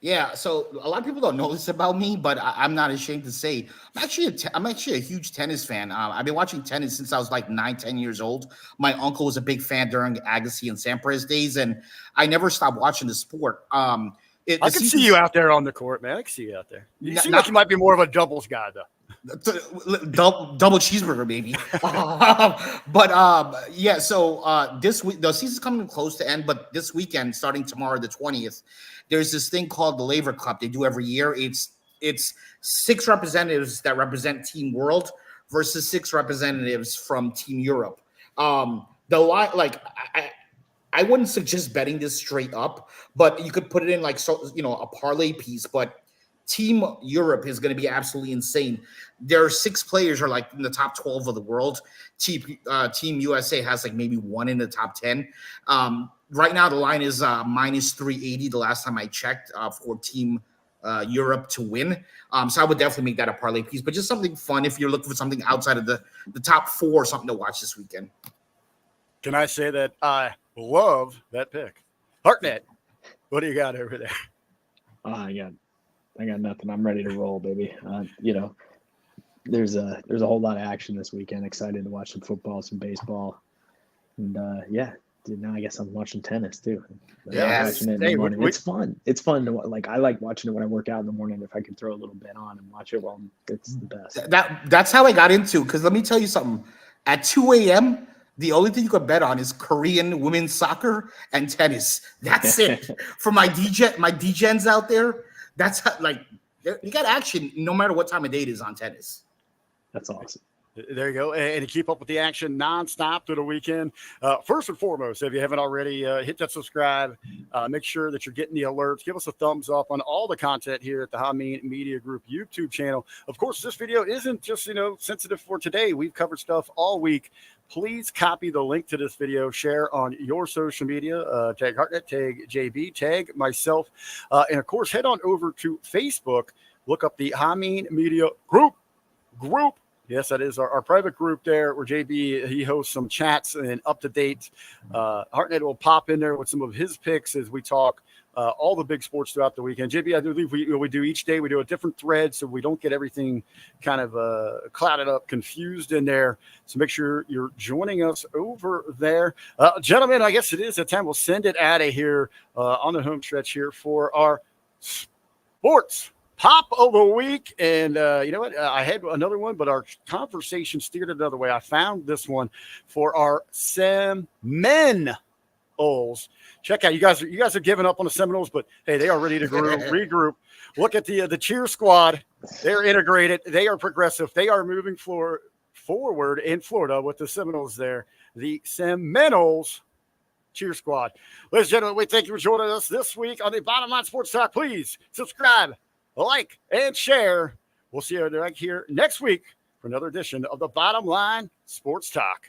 Yeah, so a lot of people don't know this about me, but I'm not ashamed to say I'm actually a huge tennis fan. I've been watching tennis since I was like 9-10 years old. My uncle was a big fan during Agassi and Sampras days, and I never stopped watching the sport. I can see you out there on the court, man. I can see you out there. You seem like you might be more of a doubles guy, though. Double cheeseburger, baby. So this week the season's coming close to end, but this weekend, starting tomorrow, the 20th, there's this thing called the Laver Cup. They do every year. It's 6 representatives that represent Team World versus 6 representatives from Team Europe. The line, like I wouldn't suggest betting this straight up, but you could put it in like a parlay piece. But Team Europe is going to be absolutely insane. There are 6 players who are like in the top 12 of the world. Team USA has like maybe 1 in the top 10. Right now, the line is minus 380 the last time I checked for Team Europe to win. So I would definitely make that a parlay piece, but just something fun if you're looking for something outside of the top 4 or something to watch this weekend. Can I say that I love that pick? Hartnett, what do you got over there? I got nothing. I'm ready to roll, baby. There's a whole lot of action this weekend. Excited to watch some football, some baseball, and now I guess I'm watching tennis too. Yeah, watching it in the morning. It's fun. It's fun to like. I like watching it when I work out in the morning. If I can throw a little bit on and watch it, it's the best. That's how I got into. Because let me tell you something. At 2 a.m., the only thing you could bet on is Korean women's soccer and tennis. That's it. For my DGens out there, that's how, like, you got action no matter what time of day it is on tennis. That's awesome. There you go. And to keep up with the action nonstop through the weekend, first and foremost, if you haven't already, hit that subscribe. Make sure that you're getting the alerts. Give us a thumbs up on all the content here at the Hamin Media Group YouTube channel. Of course, this video isn't just, sensitive for today. We've covered stuff all week. Please copy the link to this video, share on your social media, tag Hartnett, tag JB, tag myself. And of course, head on over to Facebook, look up the Hamin Media Group. Yes, that is our private group there where JB, he hosts some chats and up-to-date. Hartnett will pop in there with some of his picks as we talk all the big sports throughout the weekend. JB, I believe we do each day. We do a different thread so we don't get everything kind of clouded up, confused in there. So make sure you're joining us over there. Gentlemen, I guess it is that time. We'll send it out of here on the home stretch here for our sports pop of the week. And you know what? I had another one, but our conversation steered another way. I found this one for our Seminoles. Check out. You guys are giving up on the Seminoles, but hey, they are ready to regroup. Look at the cheer squad. They're integrated. They are progressive. They are moving forward in Florida with the Seminoles there. The Seminoles cheer squad. Ladies and gentlemen, we thank you for joining us this week on the Bottom Line Sports Talk. Please subscribe, like, and share. We'll see you right here next week for another edition of the Bottom Line Sports Talk.